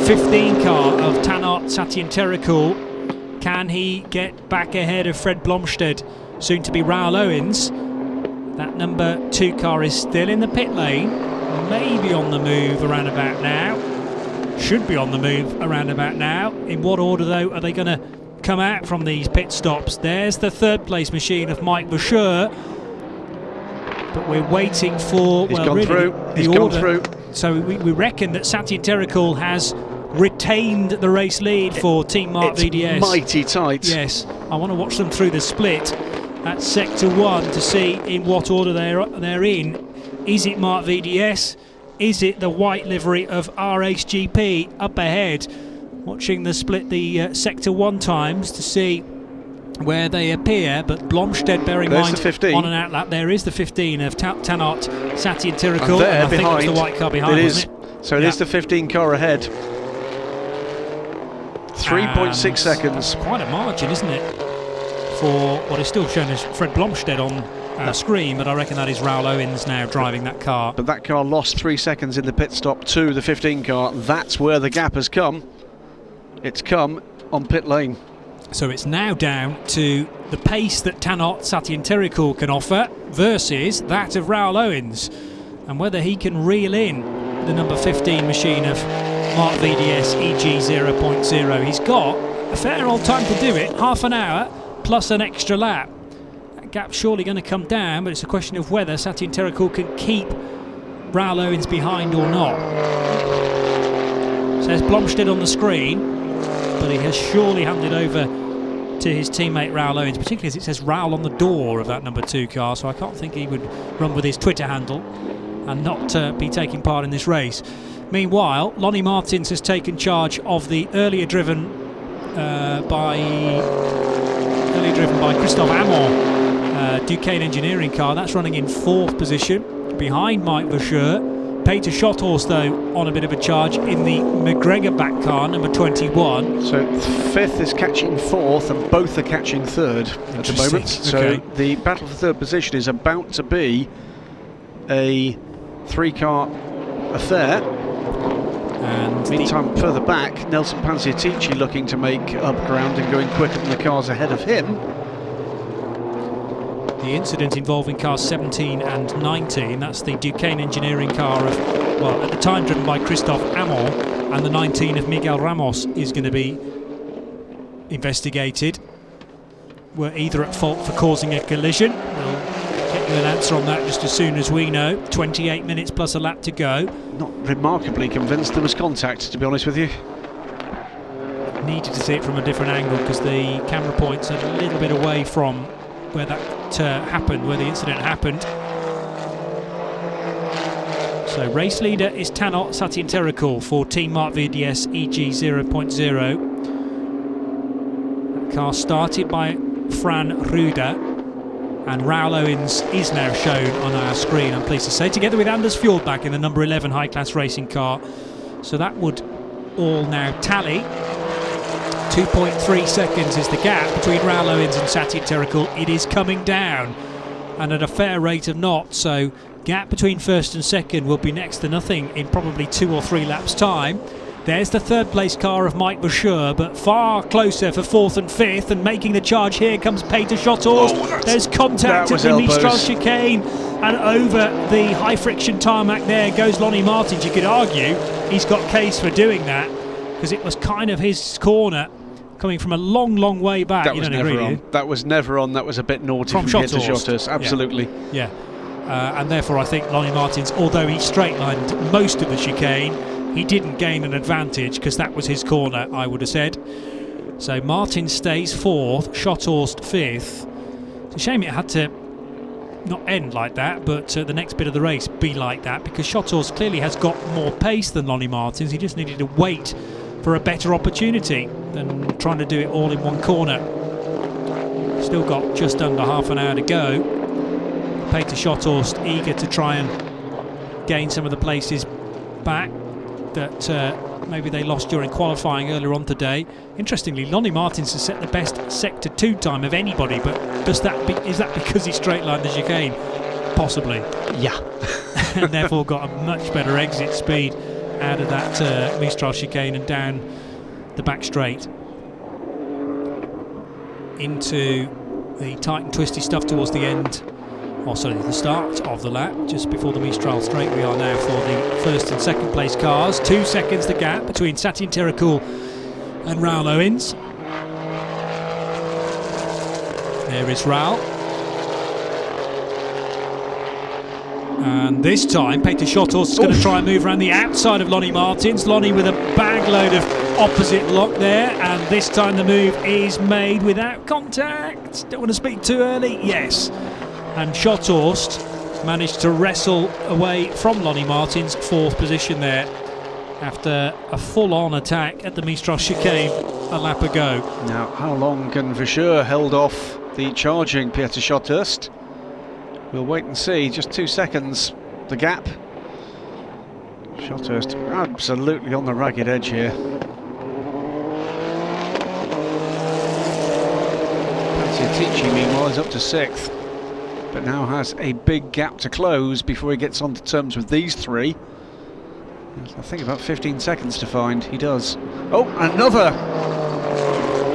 15 car of Tanart Satyinterikul. Can he get back ahead of Fred Blomstedt, soon to be Raoul Owens? That number 2 car is still in the pit lane, maybe on the move around about now. Should be on the move around about now. In what order, though, are they going to come out from these pit stops? There's the third place machine of Mike Verschoor, but we're waiting for He's gone through. So we reckon that Satyinterikul has retained the race lead for Team Mark VDS. Mighty tight. Yes, I want to watch them through the split at sector 1 to see in what order they're in. Is it Mark VDS? Is it the white livery of RHGP up ahead? Watching the split, the sector 1 times to see where they appear, but Blomstedt, bearing There's mind, the 15. on an outlap, there is the 15 of Tanart Satyinterikul, And there and I think behind, it was the white car behind, it wasn't it? So it is the 15 car ahead. 3.6 And seconds. that's quite a margin, isn't it, for what is still shown as Fred Blomstedt on screen, but I reckon that is Raoul Owens now driving that car. But that car lost 3 seconds in the pit stop to the 15 car. That's where the gap has come. It's come on pit lane. So it's now down to the pace that Tanart Satyinterikul can offer versus that of Raoul Owens, and whether he can reel in the number 15 machine of Mark VDS EG 0.0. He's got a fair old time to do it, half an hour plus an extra lap. That gap's surely going to come down, but it's a question of whether Satyinterikul can keep Raoul Owens behind or not. Says Blomstedt on the screen, but he has surely handed over to his teammate Raoul Owens, particularly as it says Raoul on the door of that number 2 car, so I can't think he would run with his Twitter handle and not be taking part in this race. Meanwhile, Lonnie Martins has taken charge of the earlier driven by Christophe Amon Duquesne Engineering car. That's running in 4th position behind Mike Verschoor. Peter Schothorst, though, on a bit of a charge in the McGregor back car, number 21. So 5th is catching 4th, and both are catching 3rd at the moment. So Okay. the battle for 3rd position is about to be a 3-car affair. And Meantime, further back, Nelson Panziatici looking to make up ground and going quicker than the cars ahead of him. the incident involving cars 17 and 19, that's the Duquesne Engineering car of, well, at the time driven by Christophe Amon, and the 19 of Miguel Ramos is going to be investigated. Were either at fault for causing a collision. We'll get you an answer on that just as soon as we know. 28 minutes plus a lap to go. Not remarkably convinced there was contact, to be honest with you. Needed to see it from a different angle because the camera point's a little bit away from where that happened, where the incident happened. So race leader is Tanart Satyinterikul for Team Mark VDS EG 0.0. That car started by Fran Ruda, and Raoul Owens is now shown on our screen, I'm pleased to say, together with Anders Fjordbach in the number 11 high-class racing car. So that would all now tally. 2.3 seconds is the gap between Raoul Owens and Satyinterikul. It is coming down, and at a fair rate of knots, so gap between first and second will be next to nothing in probably 2 or 3 laps' time. There's the 3rd place car of Mike Verschoor, but far closer for 4th and 5th, and making the charge here comes Peter Schothorst. There's contact at the Mistral chicane, and over the high friction tarmac there goes Lonnie Martins. You could argue he's got case for doing that, because it was kind of his corner coming from a long, long way back. That was never on. That was never on. That was a bit naughty from Peter Schothorst. Absolutely. Yeah. And therefore I think Lonnie Martins, although he straight-lined most of the chicane, he didn't gain an advantage because that was his corner, I would have said. So Martin stays 4th, Schothorst 5th. It's a shame it had to not end like that, but the next bit of the race be like that, because Schothorst clearly has got more pace than Lonnie Martins. He just needed to wait for a better opportunity than trying to do it all in one corner. Still got just under half an hour to go. Peter Schothorst eager to try and gain some of the places back that that maybe they lost during qualifying earlier on today. Interestingly, Lonnie Martins has set the best Sector 2 time of anybody, but is that because he straight-lined the chicane? Possibly. Yeah. And therefore got a much better exit speed out of that Mistral chicane and down the back straight into the tight and twisty stuff towards the end, or sorry, the start of the lap, just before the Mistral straight. We are now for the first and second place cars. 2 seconds the gap between Satyen Terakul and Raoul Owens. There is Raoul. And this time, Peter Schotters is going to try and move around the outside of Lonnie Martins. Lonnie with a bag load of opposite lock there, and this time the move is made without contact. Don't want to speak too early. Yes. And Schotters managed to wrestle away from Lonnie Martins' 4th position there after a full-on attack at the Mistral chicane a lap ago. Now, how long can Verschoor held off the charging Peter Schotters? We'll wait and see. Just 2 seconds, the gap. Schotters absolutely on the ragged edge here. Pantiatici, meanwhile, is up to 6th, but now has a big gap to close before he gets on to terms with these 3. I think about 15 seconds to find. He does. Oh, another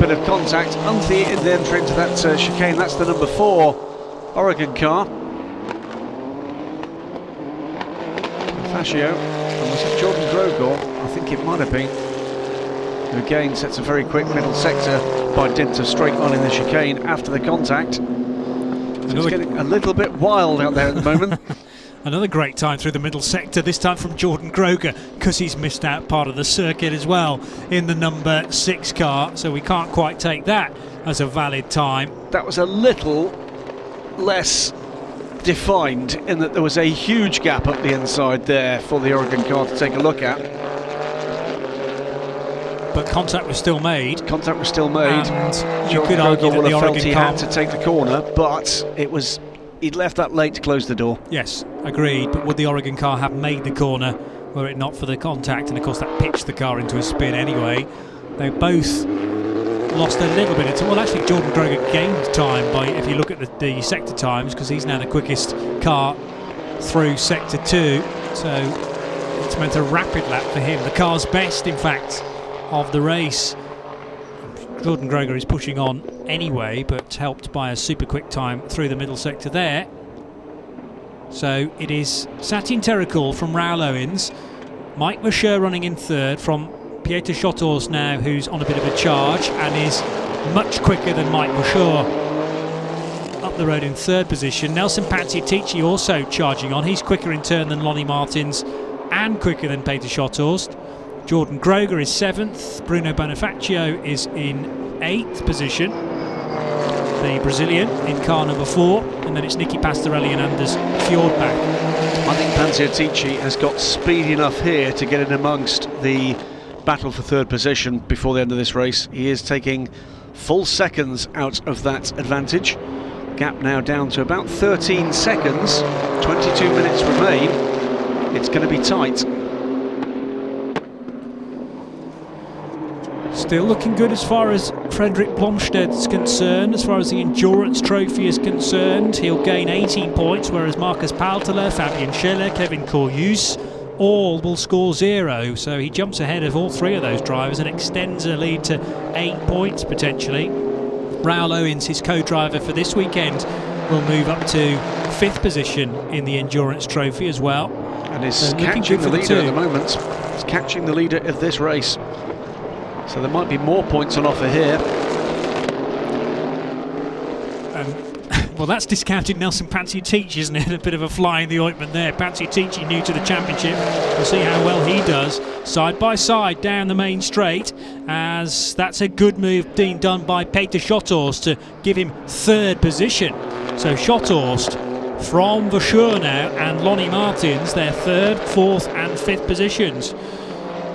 bit of contact in the entry into that chicane. That's the number 4 Oregon car. Fascio, and was it Jordan Grogor? I think it might have been. Who again sets a very quick middle sector by dint of straight on in the chicane after the contact. So it's getting a little bit wild out there at the moment. Another great time through the middle sector, this time from Jordan Grogor, because he's missed out part of the circuit as well in the number 6 car, so we can't quite take that as a valid time. That was a little less defined in that there was a huge gap up the inside there for the Oregon car to take a look at. But contact was still made. Contact was still made. And you could argue that the Oregon car had to take the corner, but he'd left that late to close the door. Yes, agreed. But would the Oregon car have made the corner were it not for the contact? And of course that pitched the car into a spin anyway. They both lost a little bit of time. Well, actually Jordan Grogor gained time by, if you look at the sector times, because he's now the quickest car through sector 2, so it's meant a rapid lap for him, the car's best in fact of the race. Jordan Grogor is pushing on anyway, but helped by a super quick time through the middle sector there. So it is Satyen Terakul from Raoul Owens, Mike Verschoor running in 3rd from Peter Schotters now, who's on a bit of a charge and is much quicker than Mike Verschoor. Up the road in 3rd position. Nelson Pantiatici also charging on. He's quicker in turn than Lonnie Martins and quicker than Peter Schotters. Jordan Grogor is 7th. Bruno Bonifacio is in 8th position. The Brazilian in car number 4. And then it's Nicky Pastorelli and Anders Fjordbach. I think Pantiatici has got speed enough here to get in amongst the battle for 3rd position before the end of this race. He is taking full seconds out of that advantage. Gap now down to about 13 seconds. 22 minutes remain. It's going to be tight. Still looking good as far as Frederick Blomsted's concerned, as far as the Endurance Trophy is concerned. He'll gain 18 points, whereas Marcus Paltler, Fabian Schiller, Kevin Courteus all will score 0, so he jumps ahead of all 3 of those drivers and extends a lead to 8 points potentially. Raoul Owens, his co-driver for this weekend, will move up to 5th position in the Endurance Trophy as well. And is catching the leader at the moment. He's catching the leader of this race. So there might be more points on offer here. Well, that's discounted Nelson Pantiatici, isn't it? A bit of a fly in the ointment there. Pantiatici new to the championship. We'll see how well he does. Side by side down the main straight, as that's a good move being done by Peter Schotters to give him 3rd position. So Schotters from Verschoor now and Lonnie Martins, their 3rd, 4th and 5th positions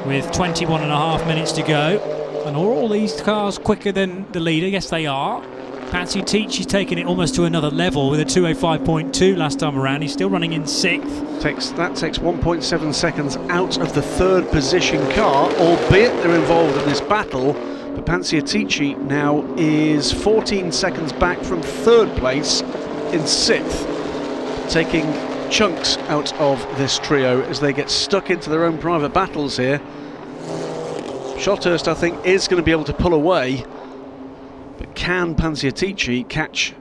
with 21.5 minutes to go. And are all these cars quicker than the leader? Yes, they are. Pansy-Tici's taken it almost to another level with a 2:05.2 last time around. He's still running in 6th. That takes 1.7 seconds out of the third position car, albeit they're involved in this battle. But Pansy-Tici now is 14 seconds back from third place in 6th, taking chunks out of this trio as they get stuck into their own private battles here. Schothurst, I think, is going to be able to pull away, but can Pansy-Tici catch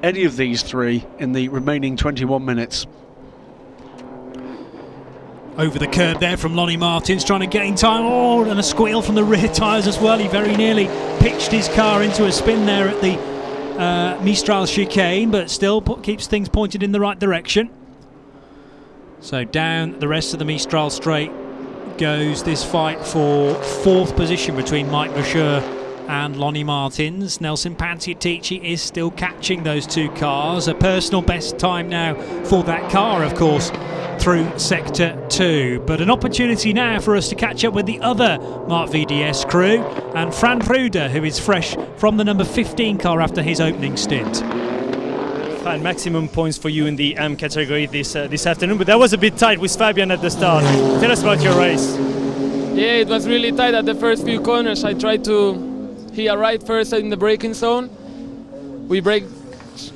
any of these three in the remaining 21 minutes? Over the curb there from Lonnie Martins, trying to gain time. Oh, and a squeal from the rear tyres as well. He very nearly pitched his car into a spin there at the Mistral chicane, but still keeps things pointed in the right direction. So down the rest of the Mistral straight goes this fight for 4th position between Mike Verschoor and Lonnie Martins. Nelson Pansy-Tici is still catching those two cars. A personal best time now for that car, of course, through Sector 2. But an opportunity now for us to catch up with the other Mark VDS crew and Fran Ruder, who is fresh from the number 15 car after his opening stint. And maximum points for you in the M category this afternoon, but that was a bit tight with Fabian at the start. Tell us about your race. Yeah, it was really tight at the first few corners. He arrived first in the braking zone. We braked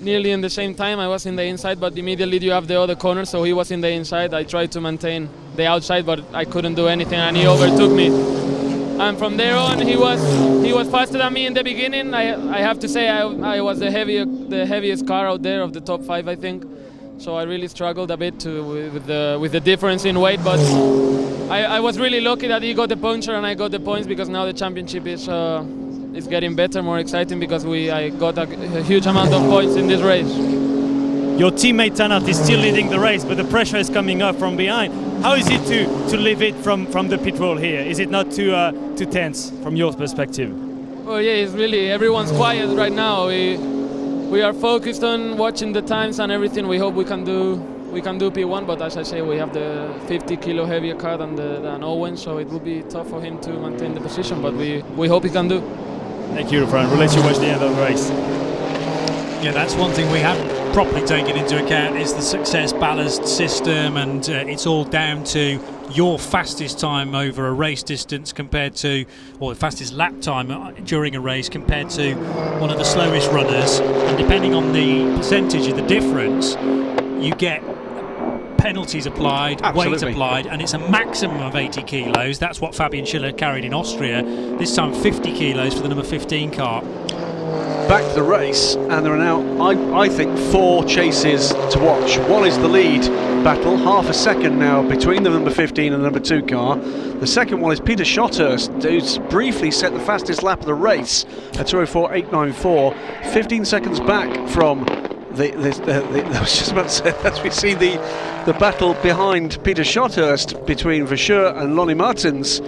nearly in the same time. I was in the inside, but immediately you have the other corner, so he was in the inside. I tried to maintain the outside, but I couldn't do anything, and he overtook me. And from there on, he was faster than me in the beginning. I have to say I was the heaviest car out there of the top 5, I think. So I really struggled a bit with the difference in weight, but I was really lucky that he got the puncture and I got the points, because now the championship is getting better, more exciting, because I got a huge amount of points in this race. Your teammate Tanat is still leading the race, but the pressure is coming up from behind. How is it to leave it from the pit wall here? Is it not too tense from your perspective? Well, yeah, it's really, everyone's quiet right now. We are focused on watching the times and everything. We hope we can do P1, but as I say, we have the 50 kilo heavier car than Owen, so it will be tough for him to maintain the position, but we hope he can do. Thank you, Fran. We'll let you watch the end of the race. Yeah, that's one thing we haven't properly taken into account is the success ballast system, and it's all down to your fastest time over a race distance compared to, or the fastest lap time during a race compared to one of the slowest runners, and depending on the percentage of the difference, you get penalties applied, Absolutely. weight applied, and it's a maximum of 80 kilos. That's what Fabian Schiller carried in Austria. This time 50 kilos for the number 15 car. Back to the race, and there are now, I think, 4 chases to watch. One is the lead battle, half a second now between the number 15 and the number 2 car. The second one is Peter Schothurst, who's briefly set the fastest lap of the race at 2:04.894, 15 seconds back from I was just about to say, as we see the battle behind Peter Schothurst between Verschoor and Lonnie Martins.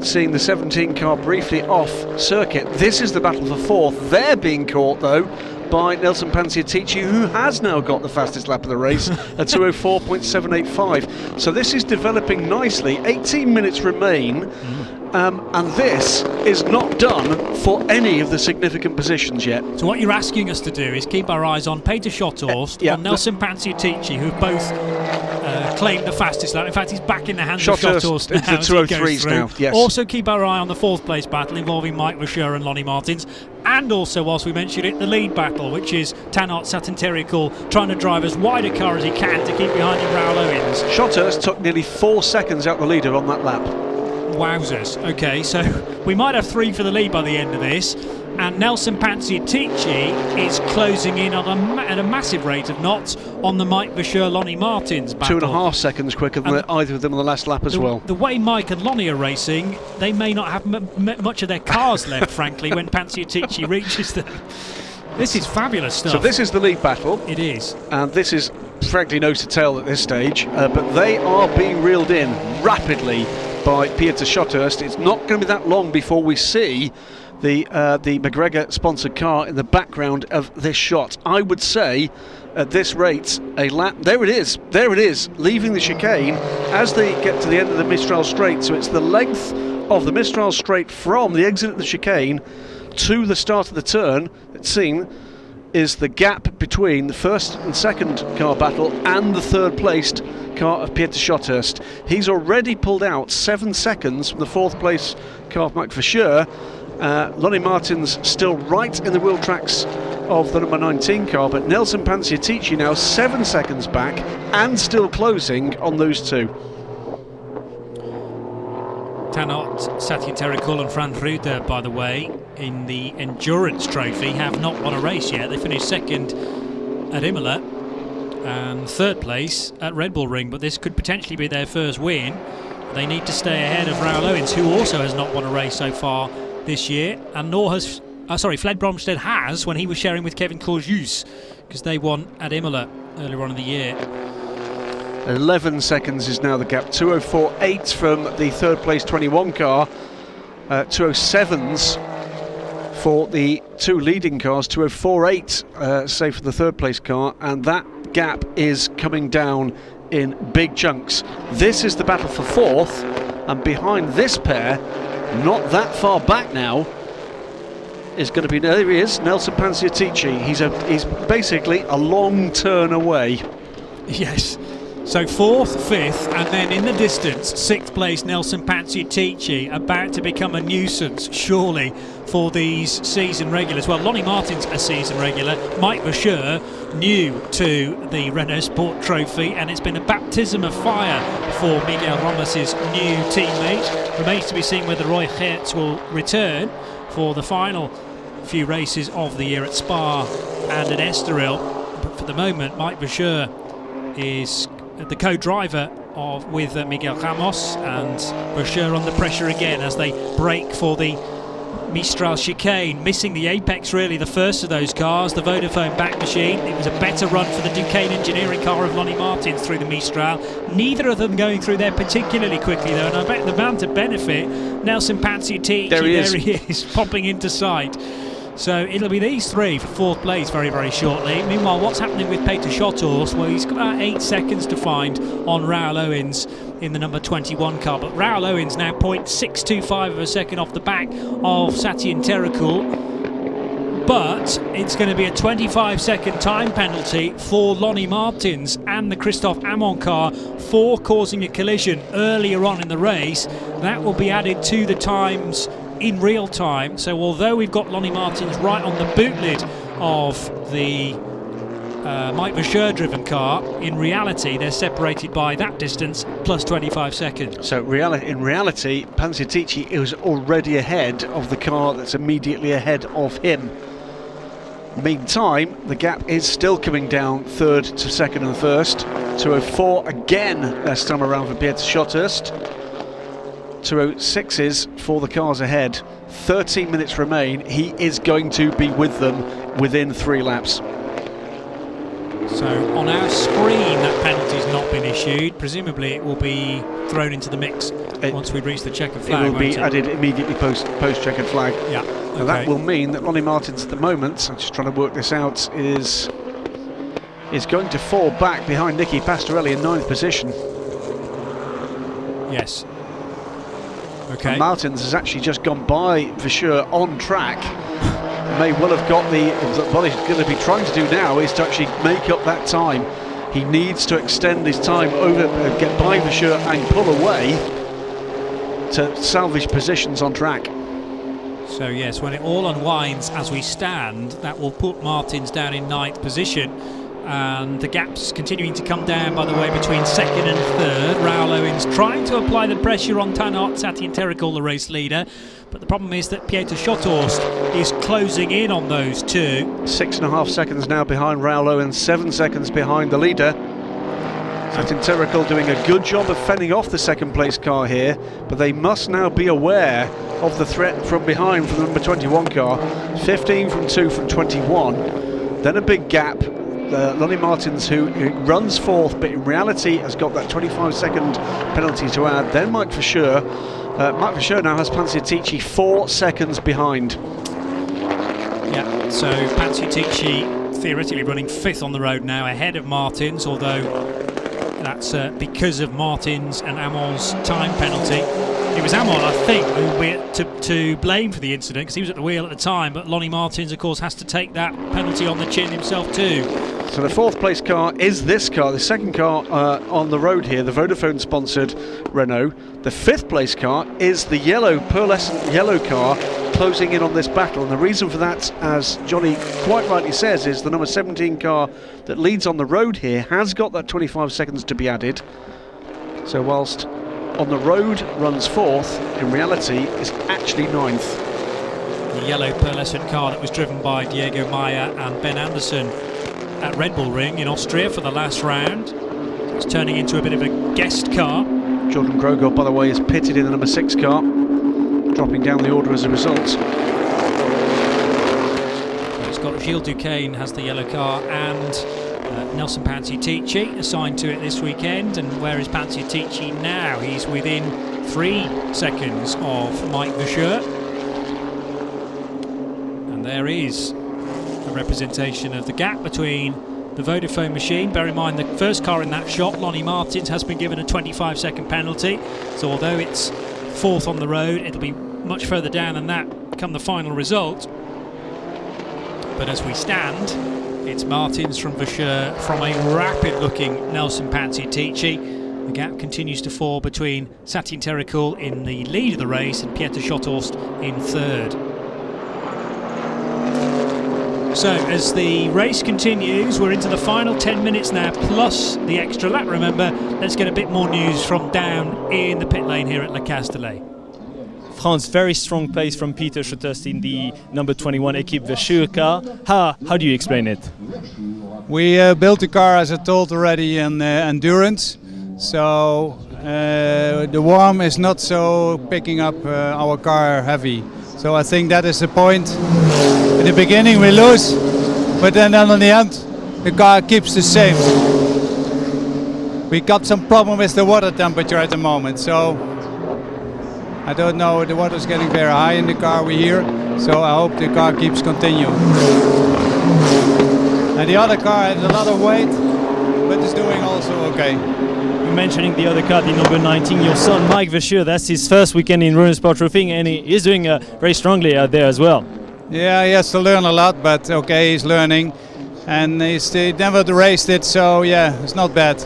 Seeing the 17 car briefly off circuit. This is the battle for 4th. They're being caught though by Nelson Pansy-Tici, who has now got the fastest lap of the race at 2:04.785. So this is developing nicely. 18 minutes remain, and this is not done for any of the significant positions yet. So what you're asking us to do is keep our eyes on Peter Schothurst, on Nelson Pansy-Tici, who have both claimed the fastest lap. In fact, he's back in the hands of Schothurst now. It's the 2:03s now. Yes. Also keep our eye on the 4th place battle involving Mike Verschoor and Lonnie Martins, and also, whilst we mentioned it, the lead battle, which is Tanat Satinterikul trying to drive as wide a car as he can to keep behind him Raoul Owens. Schothurst took nearly 4 seconds out the leader on that lap. Wowzers. Okay, so we might have 3 for the lead by the end of this, and Nelson Pansy-Tici is closing in at a massive rate of knots on the Mike Verschoor Lonnie Martins battle. 2.5 seconds quicker than either of them on the last lap as well. The way Mike and Lonnie are racing, they may not have much of their cars left, frankly, when Pansy-Tici reaches them. This is fabulous stuff. So this is the lead battle. It is. And this is frankly nose to tail at this stage, but they are being reeled in rapidly by Peter Schothurst. It's not going to be that long before we see the McGregor sponsored car in the background of this shot. I would say at this rate a lap, there it is, leaving the chicane as they get to the end of the Mistral straight. So it's the length of the Mistral straight from the exit of the chicane to the start of the turn, it's seen, is the gap between the first and second car battle and the third placed car of Pieter Schothurst. He's already pulled out 7 seconds from the fourth place car of Mike Verscheur. Lonnie Martins still right in the wheel tracks of the number 19 car, but Nelson Panciatici now 7 seconds back and still closing on those two. Tanot, Satyen Terakul and Franz Reuter, by the way, in the Endurance Trophy have not won a race yet. They finished second at Imola and third place at Red Bull Ring, but this could potentially be their first win. They need to stay ahead of Raoul Owens, who also has not won a race so far this year, and nor has Fled Bromstead has, when he was sharing with Kevin Courjus, because they won at Imola earlier on in the year. 11 seconds is now the gap. 2:04.8 from the third place 21 car, 2:07s for the two leading cars, 2:04.8 say for the third place car, and that gap is coming down in big chunks. This is the battle for fourth, and behind this pair, not that far back now, is going to be, there he is, Nelson Panciatici. He's basically a long turn away. Yes. So fourth, fifth, and then in the distance, sixth place Nelson Panciatici, about to become a nuisance, surely, for these season regulars. Well, Lonnie Martin's a season regular, Mike Verscheur new to the Renault Sport Trophy, and it's been a baptism of fire for Miguel Ramos's new teammate. Remains to be seen whether Roy Geerts will return for the final few races of the year at Spa and at Estoril. But for the moment, Mike Verscheur is the co-driver with Miguel Ramos, and Verscheur under pressure again as they break for the Mistral chicane, missing the apex really, the first of those cars, the Vodafone back machine. It was a better run for the Duquesne engineering car of Lonnie Martins through the Mistral. Neither of them going through there particularly quickly though, and I bet the man to benefit, Nelson Panciatici, there he is, popping into sight. So it'll be these three for fourth place very, very shortly. Meanwhile, what's happening with Pieter Schothorst? Well, he's got about 8 seconds to find on Raoul Owens in the number 21 car. But Raoul Owens now 0.625 of a second off the back of Satyen Terakul. But it's going to be a 25-second time penalty for Lonnie Martins and the Christophe Amon car for causing a collision earlier on in the race. That will be added to the times in real time. So although we've got Lonnie Martins right on the boot lid of the Mike Verscheur driven car, in reality they're separated by that distance plus 25 seconds. So in reality, Panciatici is already ahead of the car that's immediately ahead of him. Meantime, the gap is still coming down, third to second and first. 2:04 again this time around for Pieter Schothorst. 2:06s for the cars ahead. 13 minutes remain. He is going to be with them within 3 laps. So on our screen that penalty's not been issued. Presumably it will be thrown into the mix once we reach the checkered flag. It will be added immediately post checkered flag. Yeah. Now that will mean that Lonnie Martins at the moment, I'm just trying to work this out, is going to fall back behind Nicky Pastorelli in 9th position. Yes. Okay. And Martins has actually just gone by Verscheur on track. May well have got what he's going to be trying to do now is to actually make up that time. He needs to extend his time over, get by Verscheur and pull away to salvage positions on track. So yes, when it all unwinds as we stand, that will put Martins down in 9th position, and the gap's continuing to come down, by the way, between second and third. Raoul Owens trying to apply the pressure on Tanot, Satyen Terakul, the race leader, but the problem is that Pieter Schothorst is closing in on those two. 6.5 seconds now behind Raoul Owens, 7 seconds behind the leader. Satyen Terakul doing a good job of fending off the second place car here, but they must now be aware of the threat from behind from the number 21 car. 15 from 2 from 21, then a big gap. Lonnie Martins, who runs fourth, but in reality has got that 25-second penalty to add. Then Mike Verscheur. Mike Verscheur now has Panciatici 4 seconds behind. Yeah, so Panciatici theoretically running 5th on the road now, ahead of Martins, although that's because of Martins and Amon's time penalty. It was Amon, I think, who we're to blame for the incident because he was at the wheel at the time, but Lonnie Martins, of course, has to take that penalty on the chin himself too. So the fourth place car is this car, the second car on the road here, the Vodafone sponsored Renault. The fifth place car is the yellow, pearlescent yellow car closing in on this battle, and the reason for that, as Johnny quite rightly says, is the number 17 car that leads on the road here has got that 25 seconds to be added. So whilst on the road runs fourth, in reality is actually ninth. The yellow pearlescent car that was driven by Diego Maia and Ben Anderson at Red Bull Ring in Austria for the last round. It's turning into a bit of a guest car. Jordan Grogor, by the way, is pitted in the number 6 car, dropping down the order as a result. It's got Gilles Duquesne has the yellow car, and Nelson Panciatici assigned to it this weekend. And where is Panciatici now? He's within 3 seconds of Mike Verschoor. And there is a representation of the gap between the Vodafone machine. Bear in mind the first car in that shot, Lonnie Martins, has been given a 25-second penalty. So although it's fourth on the road, it'll be much further down than that come the final result. But as we stand, it's Martins from Verschoor from a rapid-looking Nelson Panciatici. The gap continues to fall between Satin Tericul in the lead of the race and Pieter Schothorst in third. So as the race continues, we're into the final 10 minutes now, plus the extra lap. Remember, let's get a bit more news from down in the pit lane here at Le Castellet. France, very strong pace from Pieter Schothorst in the number 21 Equipe Verschoor car. How do you explain it? We built the car, as I told already, in endurance. So the warm is not so picking up our car heavy. So I think that is the point. In the beginning we lose, but then on the end the car keeps the same. We got some problem with the water temperature at the moment, so I don't know, the water is getting very high in the car we hear, so I hope the car keeps continuing. And the other car has a lot of weight, but is doing also okay. You're mentioning the other car, the number 19, your son Mike Verschoor. That's his first weekend in Renault Sport Trophy, and he is doing very strongly out there as well. Yeah, he has to learn a lot, but okay, he's learning. And he's never raced it, so yeah, it's not bad.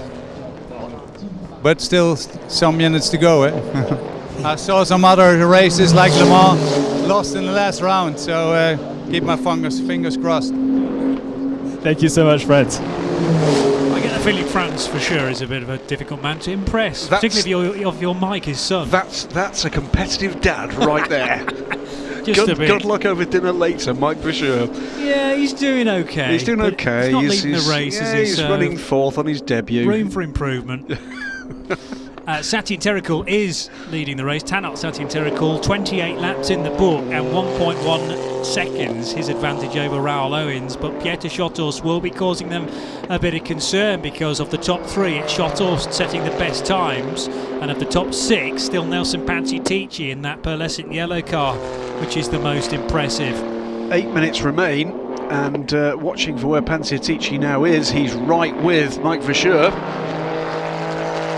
But still some minutes to go. I saw some other races like Le Mans lost in the last round, so keep my fingers crossed. Thank you so much, Fred. I get the feeling France for sure is a bit of a difficult man to impress, particularly if your Mike is son. That's a competitive dad right there. Good luck over dinner later, Mike Verschoor. Yeah, he's doing okay. He's doing okay. He's not leading the race. Yeah, he's running fourth on his debut. Room for improvement. Satin Tericul is leading the race. Tanat Satin Tericul, 28 laps in the book and 1.1 seconds his advantage over Raoul Owens, but Pieter Schothorst will be causing them a bit of concern because of the top 3. It's Schothorst setting the best times, and of the top 6 still Nelson Panciatici in that pearlescent yellow car, which is the most impressive. 8 minutes remain, and watching for where Panciatici now is, he's right with Mike Verschoor.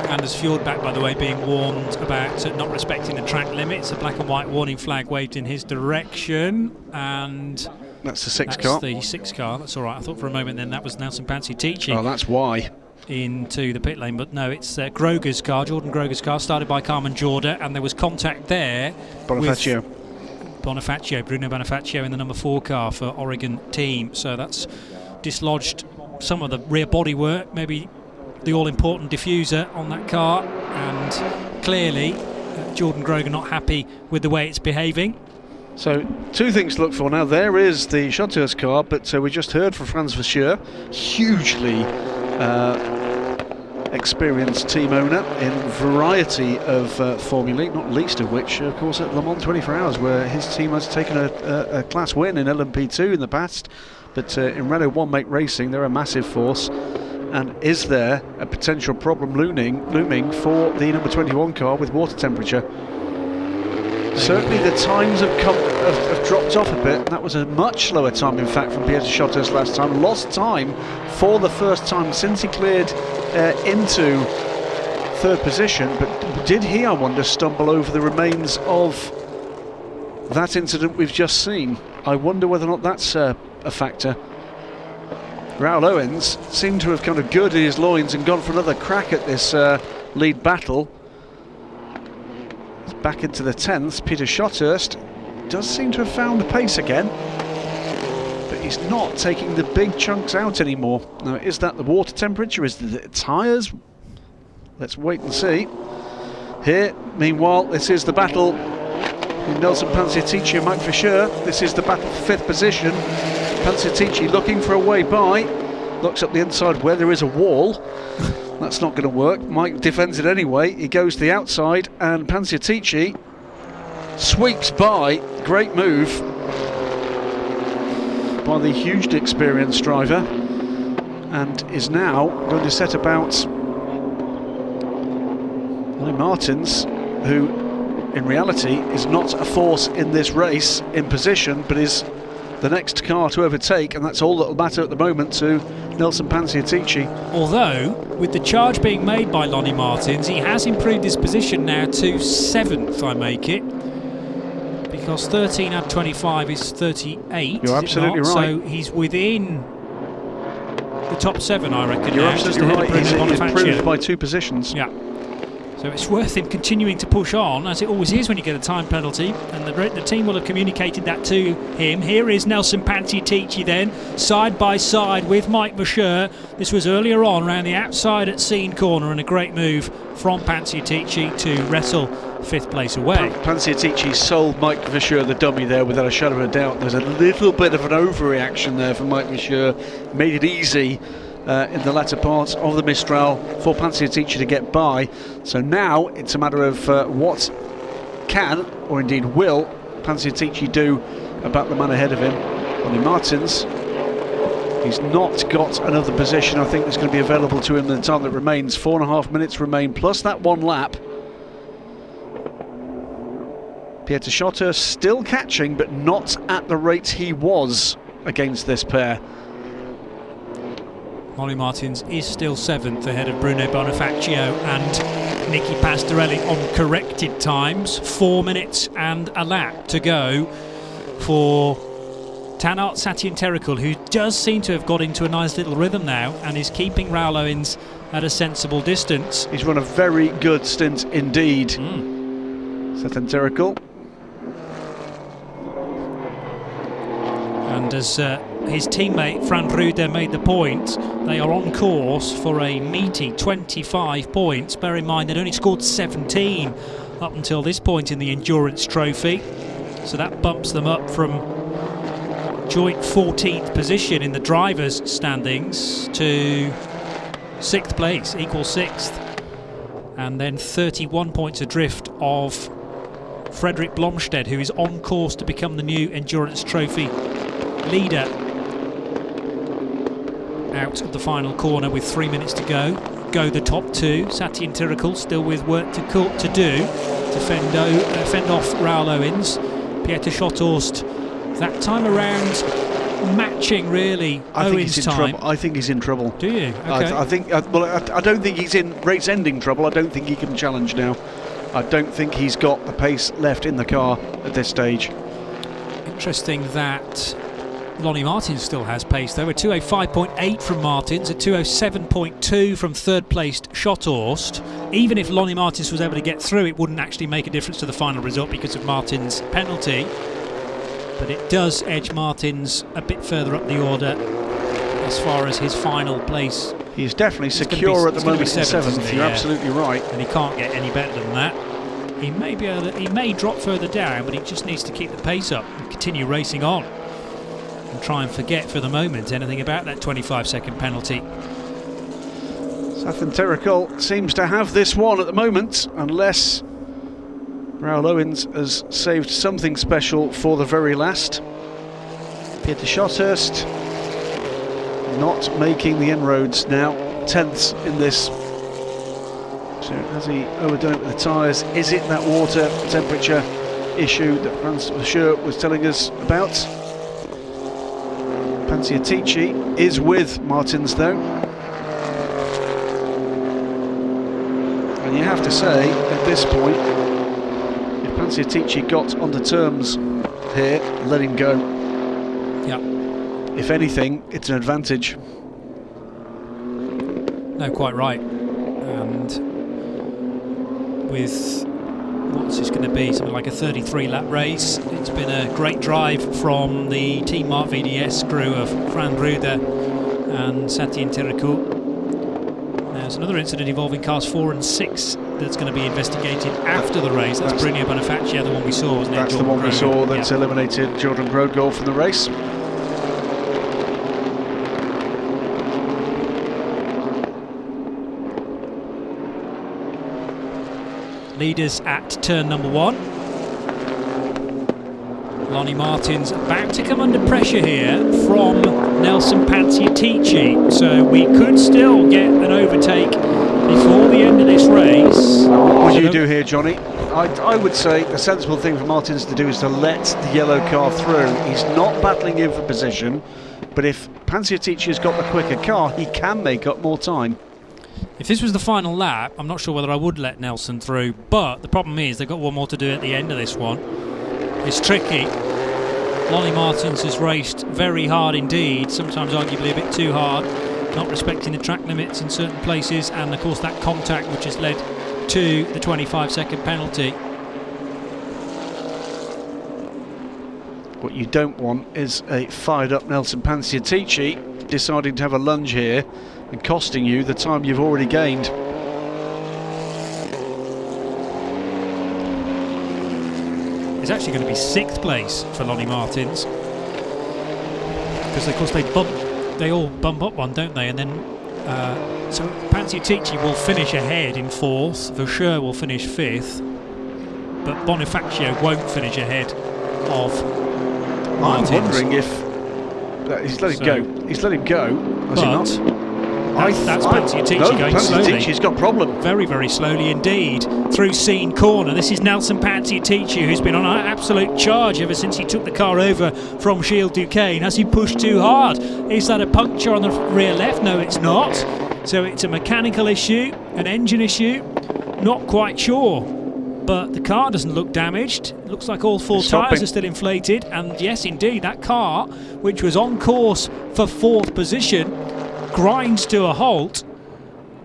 Anders Fjordback, by the way, being warned about not respecting the track limits. A black and white warning flag waved in his direction, and that's the 6 car. That's the 6 car. That's all right. I thought for a moment then that was Nelson Panciatici. Oh, that's why. Into the pit lane, but no, it's Groger's car, Jordan Groger's car, started by Carmen Jorda, and there was contact there. Bonifacio. Bruno Bonifacio in the number 4 car for Oregon team. So that's dislodged some of the rear bodywork, maybe the all-important diffuser on that car, and clearly Jordan Groger not happy with the way it's behaving. So 2 things to look for now. There is the Schothorst car, but we just heard from Franz Verschoor, hugely experienced team owner in a variety of formulae, not least of which, of course, at Le Mans 24 Hours, where his team has taken a class win in LMP2 in the past. But in Renault 1-make racing, they're a massive force. And is there a potential problem looming for the number 21 car with water temperature? Certainly the times have dropped off a bit. That was a much slower time, in fact, from Pieter Schothorst last time. Lost time for the first time since he cleared into third position, but did he, I wonder, stumble over the remains of that incident we've just seen? I wonder whether or not that's a factor. Raoul Owens seemed to have kind of girded his loins and gone for another crack at this lead battle. He's back into the 10th. Peter Schotthurst does seem to have found the pace again, but he's not taking the big chunks out anymore. Now, is that the water temperature? Is it the tyres? Let's wait and see. Here, meanwhile, this is the battle between Nelson Panciatici and Mike Verschoor. This is the battle for 5th position. Panciatici looking for a way by, looks up the inside where there is a wall. That's not going to work. Mike defends it anyway. He goes to the outside, and Panciatici sweeps by. Great move by the hugely experienced driver, and is now going to set about Ollie Martins, who in reality is not a force in this race in position, but is the next car to overtake, and that's all that will matter at the moment to Nelson Panciatici. Although, with the charge being made by Lonnie Martins, he has improved his position now to 7th, I make it. Because 13 out of 25 is 38. You're absolutely right. So he's within the top 7, I reckon. You're now, absolutely right. He's improved by 2 positions. Yeah. So it's worth him continuing to push on, as it always is when you get a time penalty, and the team will have communicated that to him. Here is Nelson Panciatici then, side by side with Mike Verschoor. This was earlier on, around the outside at Scene Corner, and a great move from Panciatici to wrestle 5th place away. Panciatici sold Mike Verschoor the dummy there without a shadow of a doubt. There's a little bit of an overreaction there from Mike Verschoor, made it easy in the latter part of the Mistral for Panciatici to get by. So now it's a matter of what can, or indeed will, Panciatici do about the man ahead of him. Ollie Martins, he's not got another position I think that's going to be available to him in the time that remains. 4.5 minutes remain, plus that 1 lap. Peter Schotthurst still catching, but not at the rate he was against this pair. Ollie Martins is still 7th, ahead of Bruno Bonifacio and Nicky Pastorelli on corrected times. 4 minutes and a lap to go for Tanart Satyinterikul, who does seem to have got into a nice little rhythm now and is keeping Raoul Owens at a sensible distance. He's run a very good stint indeed. Satyinterikul. And as his teammate Fran Ruder made the point, they are on course for a meaty 25 points. Bear in mind they'd only scored 17 up until this point in the Endurance Trophy, so that bumps them up from joint 14th position in the drivers' standings to 6th place, equal 6th, and then 31 points adrift of Frederick Blomstedt, who is on course to become the new Endurance Trophy leader. Out of the final corner with 3 minutes to go the top 2. Satyinterikul still with work to do to fend off Raoul Owens. Peter Schotthurst that time around matching really Owens' time. I think he's in trouble. Do you? Okay. I think I don't think he's in race-ending trouble. I don't think he can challenge now. I don't think he's got the pace left in the car at this stage. Interesting that Lonnie Martins still has pace though, a 205.8 from Martins, a 207.2 from third placed Schotthurst. Even if Lonnie Martins was able to get through, it wouldn't actually make a difference to the final result because of Martins' penalty, but it does edge Martins a bit further up the order as far as his final place. He's definitely secure at the moment in 7th. You're absolutely right, and he can't get any better than that. He may be able to, he may drop further down, but he just needs to keep the pace up and continue racing on and try and forget for the moment anything about that 25-second penalty. Satyinterikul seems to have this one at the moment, unless Raoul Owens has saved something special for the very last. Peter Schotthurst not making the inroads now, 10th in this. So has he overdone it with the tyres? Is it that water temperature issue that Franz Verschoor was telling us about? Panciatici is with Martins though. And you have to say, at this point, if Panciatici got onto terms here, let him go. Yeah. If anything, it's an advantage. No, quite right. And with what's this going to be? Something like a 33-lap race. It's been a great drive from the Team Mark VDS crew of Fran Ruder and Satyen Terracourt. There's another incident involving cars 4 and 6 that's going to be investigated after the race. That's Bruno Bonifacio, the one we saw, wasn't it? That's the one we saw that eliminated Jordan Grodgold from the race. Leaders at turn number 1. Lonnie Martin's about to come under pressure here from Nelson Panciatici, so we could still get an overtake before the end of this race. What would you do here, Johnny? I would say the sensible thing for Martins to do is to let the yellow car through. He's not battling in for position, but if Panciatici has got the quicker car, he can make up more time. If this was the final lap, I'm not sure whether I would let Nelson through, but the problem is they've got one more to do at the end of this one. It's tricky. Lonnie Martins has raced very hard indeed, sometimes arguably a bit too hard, not respecting the track limits in certain places, and of course that contact which has led to the 25-second penalty. What you don't want is a fired-up Nelson Panciatici deciding to have a lunge here and costing you the time you've already gained. It's actually going to be 6th place for Lonnie Martins, because of course they all bump up one, don't they? And then so Panciatici will finish ahead in 4th, Verschure will finish 5th, but Bonifacio won't finish ahead of Martins. I'm wondering if he's let him go. He's let him go, has he not? That's Panciatici going slowly. Panciatici's got a problem. Very, very slowly indeed. Through Scene Corner. This is Nelson Panciatici, who's been on an absolute charge ever since he took the car over from Gilles Duquesne. Has he pushed too hard? Is that a puncture on the rear left? No, it's not. So it's a mechanical issue, an engine issue. Not quite sure. But the car doesn't look damaged. It looks like all 4 tyres are still inflated. And yes, indeed, that car, which was on course for 4th position, grinds to a halt,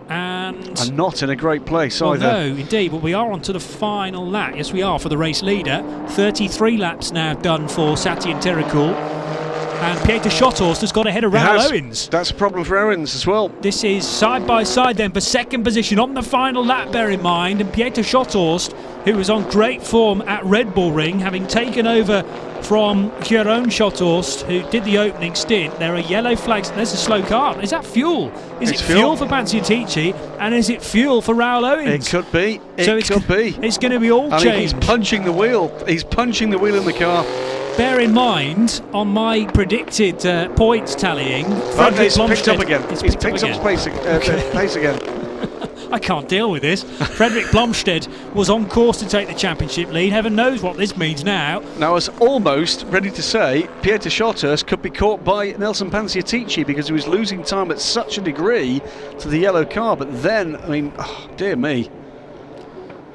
and not in a great place either. No, indeed, but we are on to the final lap. Yes, we are, for the race leader. 33 laps now done for Satyen Terracourt, and Pieter Schothorst has got ahead of Raoul Owens. That's a problem for Owens as well. This is side by side then for 2nd position on the final lap, bear in mind, and Pieter Schothorst, who was on great form at Red Bull Ring, having taken over from Jeroen Schothorst, who did the opening stint. There are yellow flags. There's a slow car. Is that fuel? Is it fuel for Panciatici, and is it fuel for Raoul Owens? It could be. It could be. It's going to be all changed. He's punching the wheel. He's punching the wheel in the car. Bear in mind, on my predicted points tallying, He's picked up again. He's picked up pace again. I can't deal with this. Frederick Blomstedt was on course to take the championship lead. Heaven knows what this means now. Now, I was almost ready to say Pieter Schothorst could be caught by Nelson Panciatici because he was losing time at such a degree to the yellow car. But then, I mean, dear me.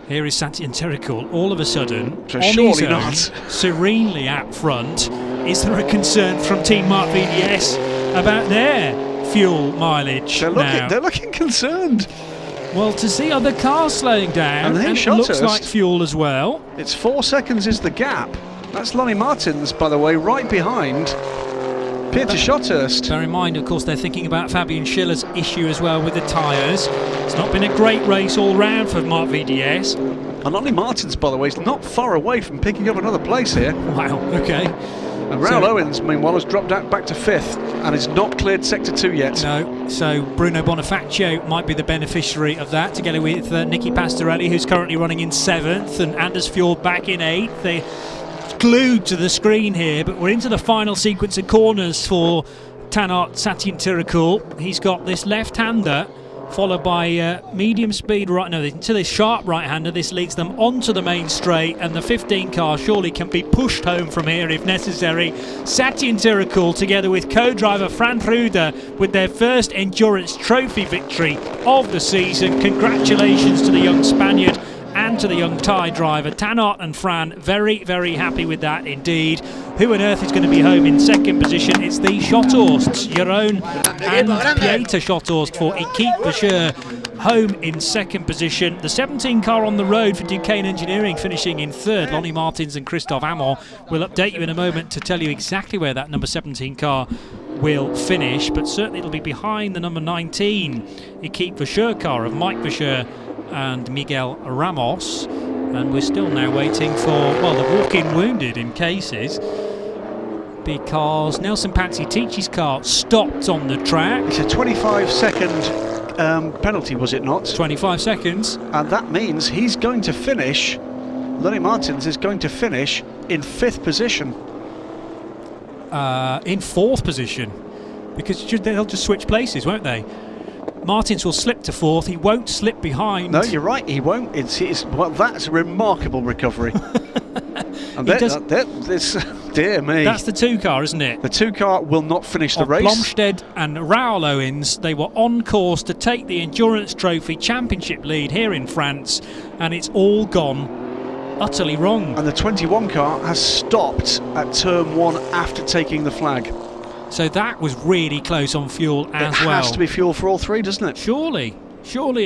Here is Satyen Terracourt, all of a sudden, surely not. Serenely out front. Is there a concern from Team Mark VDS about their fuel mileage? They're looking concerned. Well, to see other cars slowing down, and it looks like fuel as well. It's 4 seconds is the gap. That's Lonnie Martins, by the way, right behind Pieter Schothorst. Bear in mind, of course, they're thinking about Fabian Schiller's issue as well with the tyres. It's not been a great race all round for Mark VDS. And Lonnie Martins, by the way, is not far away from picking up another place here. Wow, okay. And Raoul Owens, meanwhile, has dropped out back to 5th and is not cleared Sector 2 yet. No, so Bruno Bonifacio might be the beneficiary of that, together with Nicky Pastorelli, who's currently running in 7th, and Anders Fjord back in 8th. They're glued to the screen here, but we're into the final sequence of corners for Tanart Satyen Terracourt. He's got this left-hander followed by medium speed to the sharp right-hander. This leads them onto the main straight, and the 15 car surely can be pushed home from here if necessary. Satyen Tirikul together with co-driver Fran Ruder with their first Endurance Trophy victory of the season. Congratulations to the young Spaniard and to the young Thai driver. Tanart and Fran very, very happy with that indeed. Who on earth is going to be home in second position? It's the Schotthorsts, Jeroen and Pieter Schotthorst for Equipe Vacher, home in second position. The 17 car on the road for Duquesne Engineering finishing in third. Lonnie Martins and Christophe Amon. We'll update you in a moment to tell you exactly where that number 17 car will finish, but certainly it'll be behind the number 19 Equipe Vacher car of Mike Vacher and Miguel Ramos. And we're still now waiting for, well, the walk-in wounded in cases, because Nelson Pansy-Ticci's car stopped on the track. It's a 25-second penalty, was it not? 25 seconds. And that means he's going to finish, Lonnie Martins is going to finish in 5th position. In 4th position, because they'll just switch places, won't they? Martins will slip to 4th. He won't slip behind. No, you're right. He won't. Well, that's a remarkable recovery. And dear me. That's the 2 car, isn't it? The 2 car will not finish the race. Blomstedt and Raoul Owens, they were on course to take the Endurance Trophy Championship lead here in France, and it's all gone utterly wrong. And the 21 car has stopped at turn 1 after taking the flag. So that was really close on fuel as well. It has to be fuel for all 3, doesn't it? Surely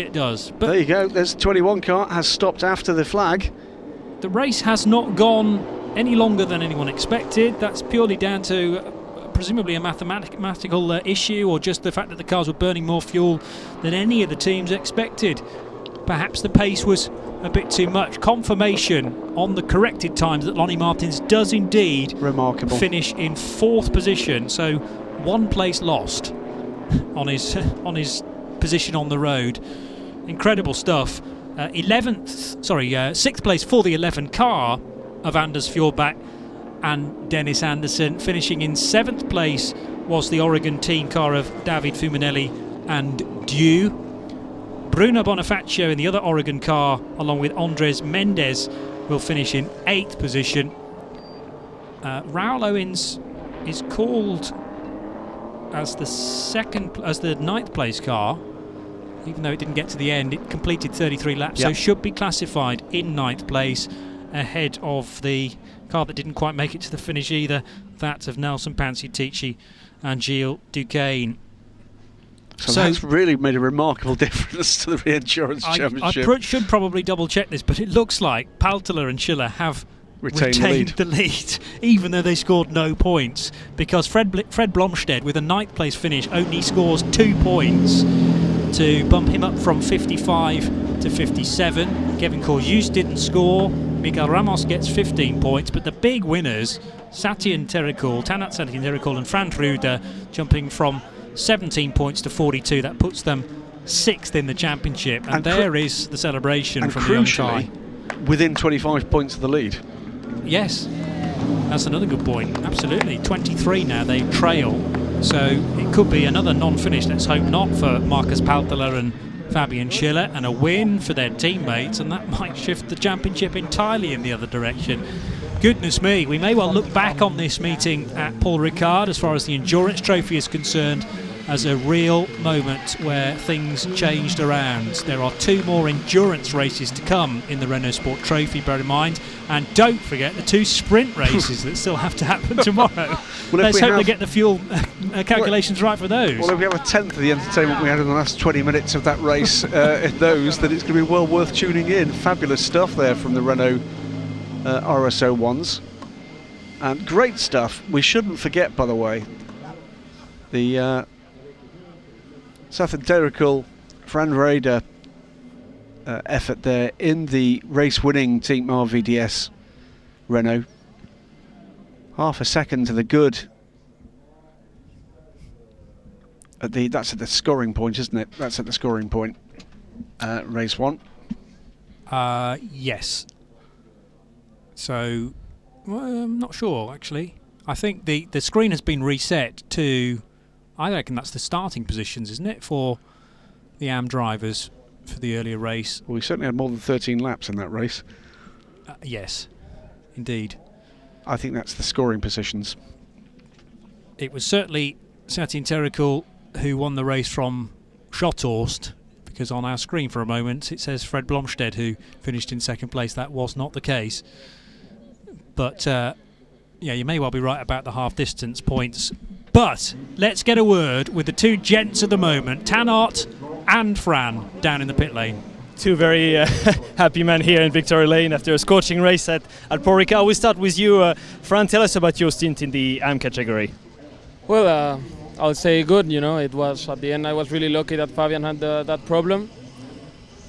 it does. But there you go. There's the 21 car has stopped after the flag. The race has not gone any longer than anyone expected. That's purely down to presumably a mathematical issue, or just the fact that the cars were burning more fuel than any of the teams expected. Perhaps the pace was a bit too much. Confirmation on the corrected times that Lonnie Martins does indeed finish in 4th position, so 1 place lost on his position on the road. Incredible stuff. 6th place for the 11 car of Anders Fjordbach and Dennis Anderson. Finishing in 7th place was the Oregon team car of David Fuminelli and Dieu. Bruno Bonifacio in the other Oregon car, along with Andres Mendez, will finish in 8th position. Raoul Owens is called as the 9th place car, even though it didn't get to the end. It completed 33 laps, so should be classified in 9th place, ahead of the car that didn't quite make it to the finish either, that of Nelson Pansy-Ticci and Gilles Duquesne. So that's really made a remarkable difference to the Endurance Championship. I should probably double check this, but it looks like Palteler and Schiller have retained the lead, even though they scored no points, because Fred Blomstedt, with a 9th place finish, only scores 2 points to bump him up from 55 to 57. Kevin Courjus didn't score. Miguel Ramos gets 15 points, but the big winners, Tanat Satyen Tirikul and Fran Ruder, jumping from 17 points to 42. That puts them 6th in the championship, and there is the celebration from the young Thai. Within 25 points of the lead. Yes, that's another good point. Absolutely, 23 now they trail, so it could be another non-finish. Let's hope not, for Marcus Palteler and Fabian Schiller, and a win for their teammates, and that might shift the championship entirely in the other direction. Goodness me, we may well look back on this meeting at Paul Ricard, as far as the Endurance Trophy is concerned, as a real moment where things changed around. There are 2 more endurance races to come in the Renault Sport Trophy, bear in mind, and don't forget the 2 sprint races that still have to happen tomorrow. Let's hope they get the fuel calculations right for those. Well, if we have a 10th of the entertainment we had in the last 20 minutes of that race in those, then it's going to be well worth tuning in. Fabulous stuff there from the Renault RSO ones, and great stuff. We shouldn't forget, by the way, the Satyen Tirikul, Fran Ruder effort there in the race-winning Team RVDS Renault. Half a second to the good. That's at the scoring point, isn't it? That's at the scoring point. Race 1. Yes. So, well, I'm not sure, actually. I think the screen has been reset to, I reckon that's the starting positions, isn't it, for the AM drivers for the earlier race. Well, we certainly had more than 13 laps in that race. Yes, indeed. I think that's the scoring positions. It was certainly Satyen Terikul who won the race from Schotthorst, because on our screen for a moment it says Fred Blomstedt who finished in second place. That was not the case. But yeah, you may well be right about the half distance points. But let's get a word with the two gents of the moment, Tanart and Fran, down in the pit lane. Two very happy men here in Victory Lane after a scorching race at Paul Ricard. We start with you, Fran. Tell us about your stint in the AM category. Well, I'll say good. You know, it was at the end. I was really lucky that Fabian had that problem.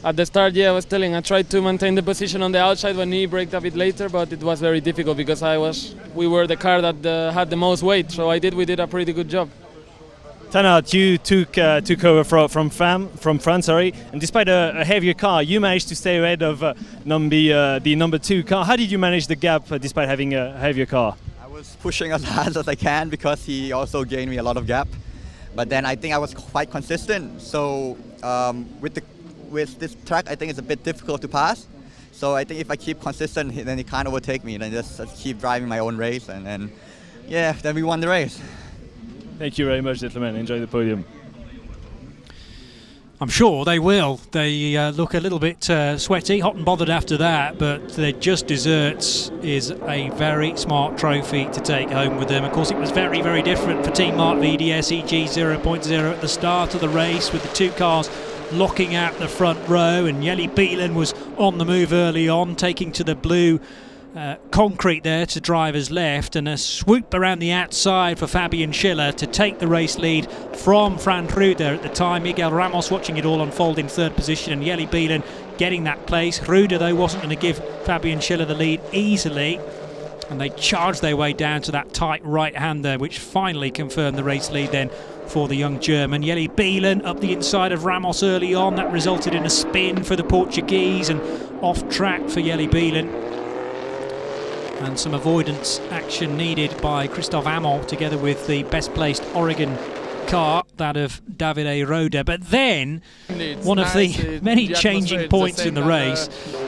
At the start, yeah, I tried to maintain the position on the outside when he braked a bit later, but it was very difficult because we were the car that had the most weight. So we did a pretty good job. Tanart, you took over from Fran, and despite a heavier car, you managed to stay ahead of the number 2 car. How did you manage the gap despite having a heavier car? I was pushing as hard as I can because he also gained me a lot of gap. But then I think I was quite consistent. So with this track, I think it's a bit difficult to pass. So I think if I keep consistent, then he can't overtake me. Then just keep driving my own race, and then we won the race. Thank you very much, gentlemen. Enjoy the podium. I'm sure they will. They look a little bit sweaty, hot and bothered after that, but the Just Desserts is a very smart trophy to take home with them. Of course, it was very, very different for Team Mark VDS EG 0.0 at the start of the race, with the two cars locking out the front row, and Jelle Bielen was on the move early on, taking to the blue concrete there to driver's left, and a swoop around the outside for Fabian Schiller to take the race lead from Fran Ruder at the time. Miguel Ramos watching it all unfold in third position, and Jelle Bielen getting that place. Ruder, though, wasn't going to give Fabian Schiller the lead easily, and they charged their way down to that tight right-hander, which finally confirmed the race lead then for the young German. Jelle Bielen up the inside of Ramos early on. That resulted in a spin for the Portuguese and off track for Jelle Bielen. And some avoidance action needed by Christophe Amon together with the best placed Oregon car, that of Davide Roda. But then, one of the many changing points in the race,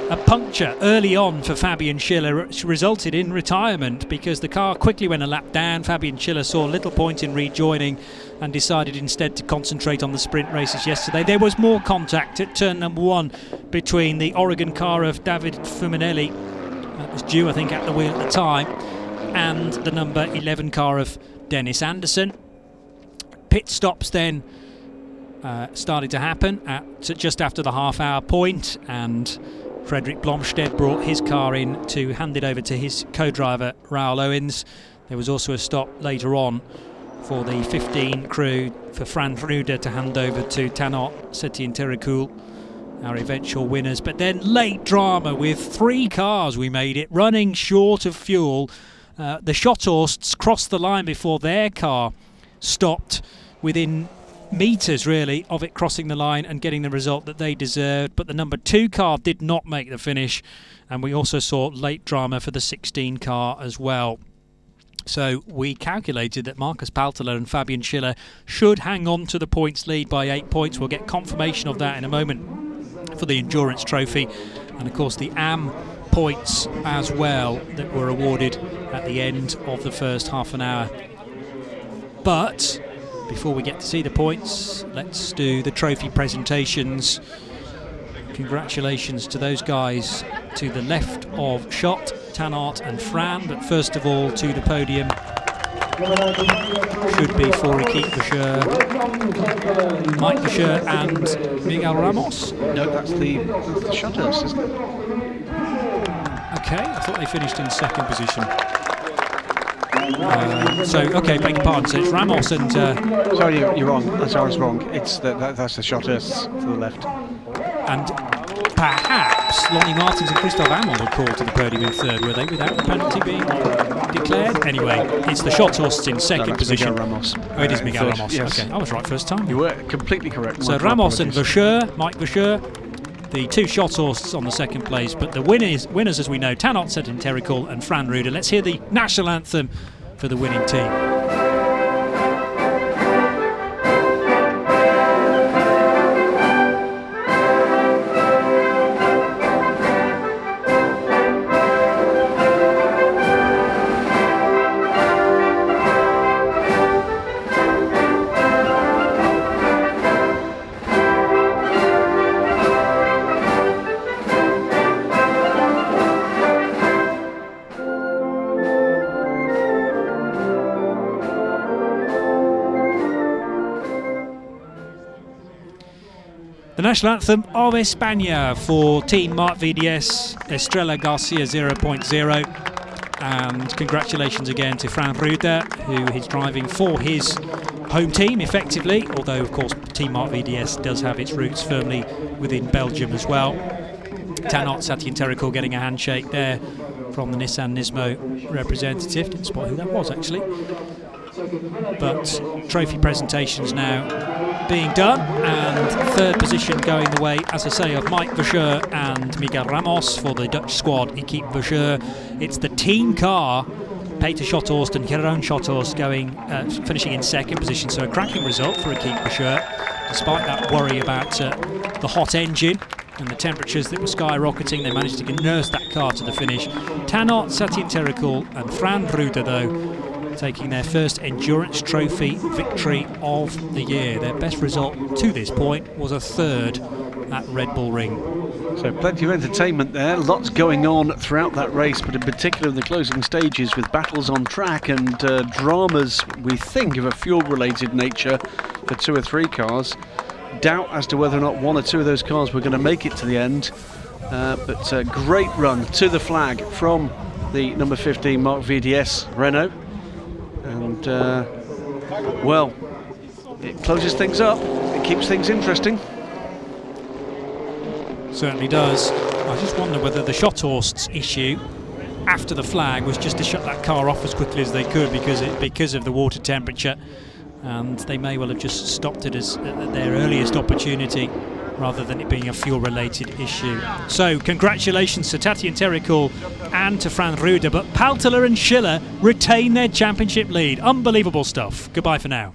a puncture early on for Fabian Schiller, which resulted in retirement because the car quickly went a lap down. Fabian Schiller saw little point in rejoining and decided instead to concentrate on the sprint races yesterday. There was more contact at turn number 1 between the Oregon car of David Fuminelli, that was due I think at the wheel at the time, and the number 11 car of Dennis Anderson. Pit stops then started to happen at just after the half-hour point, and Frederick Blomstedt brought his car in to hand it over to his co-driver Raoul Owens. There was also a stop later on for the 15 crew for Fran Ruder to hand over to Tanart, Satyen Terikul, our eventual winners. But then late drama with 3 cars, we made it, running short of fuel. The Schotthorsts crossed the line before their car stopped, within metres really of it crossing the line and getting the result that they deserved. But the number 2 car did not make the finish, and we also saw late drama for the 16 car as well. So we calculated that Marcus Paltela and Fabian Schiller should hang on to the points lead by 8 points. We'll get confirmation of that in a moment for the Endurance Trophy, and of course the AM points as well that were awarded at the end of the first half an hour. But before we get to see the points, let's do the trophy presentations. Congratulations to those guys to the left of Schott, Tanart and Fran, but first of all to the podium should be for Riquique Boucher, Mike Boucher and Miguel Ramos. No, that's the Schotthorst, isn't it? Okay, I thought they finished in second position. Okay, beg your pardon. So it's Ramos and. Sorry, you're wrong. I was wrong. It's that's the Schotthorst to the left. And perhaps Lonnie Martins and Christophe Amon were called to the podium in third, were they, without the penalty being declared? Anyway, it's the Schotthorsts in second position. Miguel Ramos. Oh, it is Miguel Ramos. Yes. Okay, I was right first time. You were completely correct. So Ramos and Boucher, Mike Boucher, the 2 Schotthorsts on the second place, but the winners as we know, Tanart, Satyen Terikul and Fran Ruder. Let's hear the national anthem for the winning team. national anthem of España for Team Marc VDS, Estrella Garcia 0.0. And congratulations again to Fran Ruder, who is driving for his home team effectively, although of course Team Marc VDS does have its roots firmly within Belgium as well. Tanot Satyinterikul getting a handshake there from the Nissan Nismo representative. Didn't spot who that was actually. But trophy presentations now being done, and third position going the way, as I say, of Mike Verscheur and Miguel Ramos for the Dutch squad, Equipe Verscheur. It's the team car, Peter Schothorst and Jeroen Schothorst finishing in second position, so a cracking result for Equipe Verscheur, despite that worry about the hot engine and the temperatures that were skyrocketing. They managed to nurse that car to the finish. Tanot Satyinterikul and Fran Ruder, though, taking their first Endurance Trophy victory of the year. Their best result to this point was a third at Red Bull Ring. So plenty of entertainment there, lots going on throughout that race, but in particular in the closing stages with battles on track and dramas, we think, of a fuel-related nature for 2 or 3 cars. Doubt as to whether or not 1 or 2 of those cars were going to make it to the end, but a great run to the flag from the number 15 Marc VDS Renault. And, well, it closes things up, it keeps things interesting. Certainly does. I just wonder whether the Schothorst's issue after the flag was just to shut that car off as quickly as they could because of the water temperature, and they may well have just stopped it at their earliest opportunity rather than it being a fuel-related issue. So congratulations to Satyinterikul and to Fran Ruder, but Paltela and Schiller retain their championship lead. Unbelievable stuff. Goodbye for now.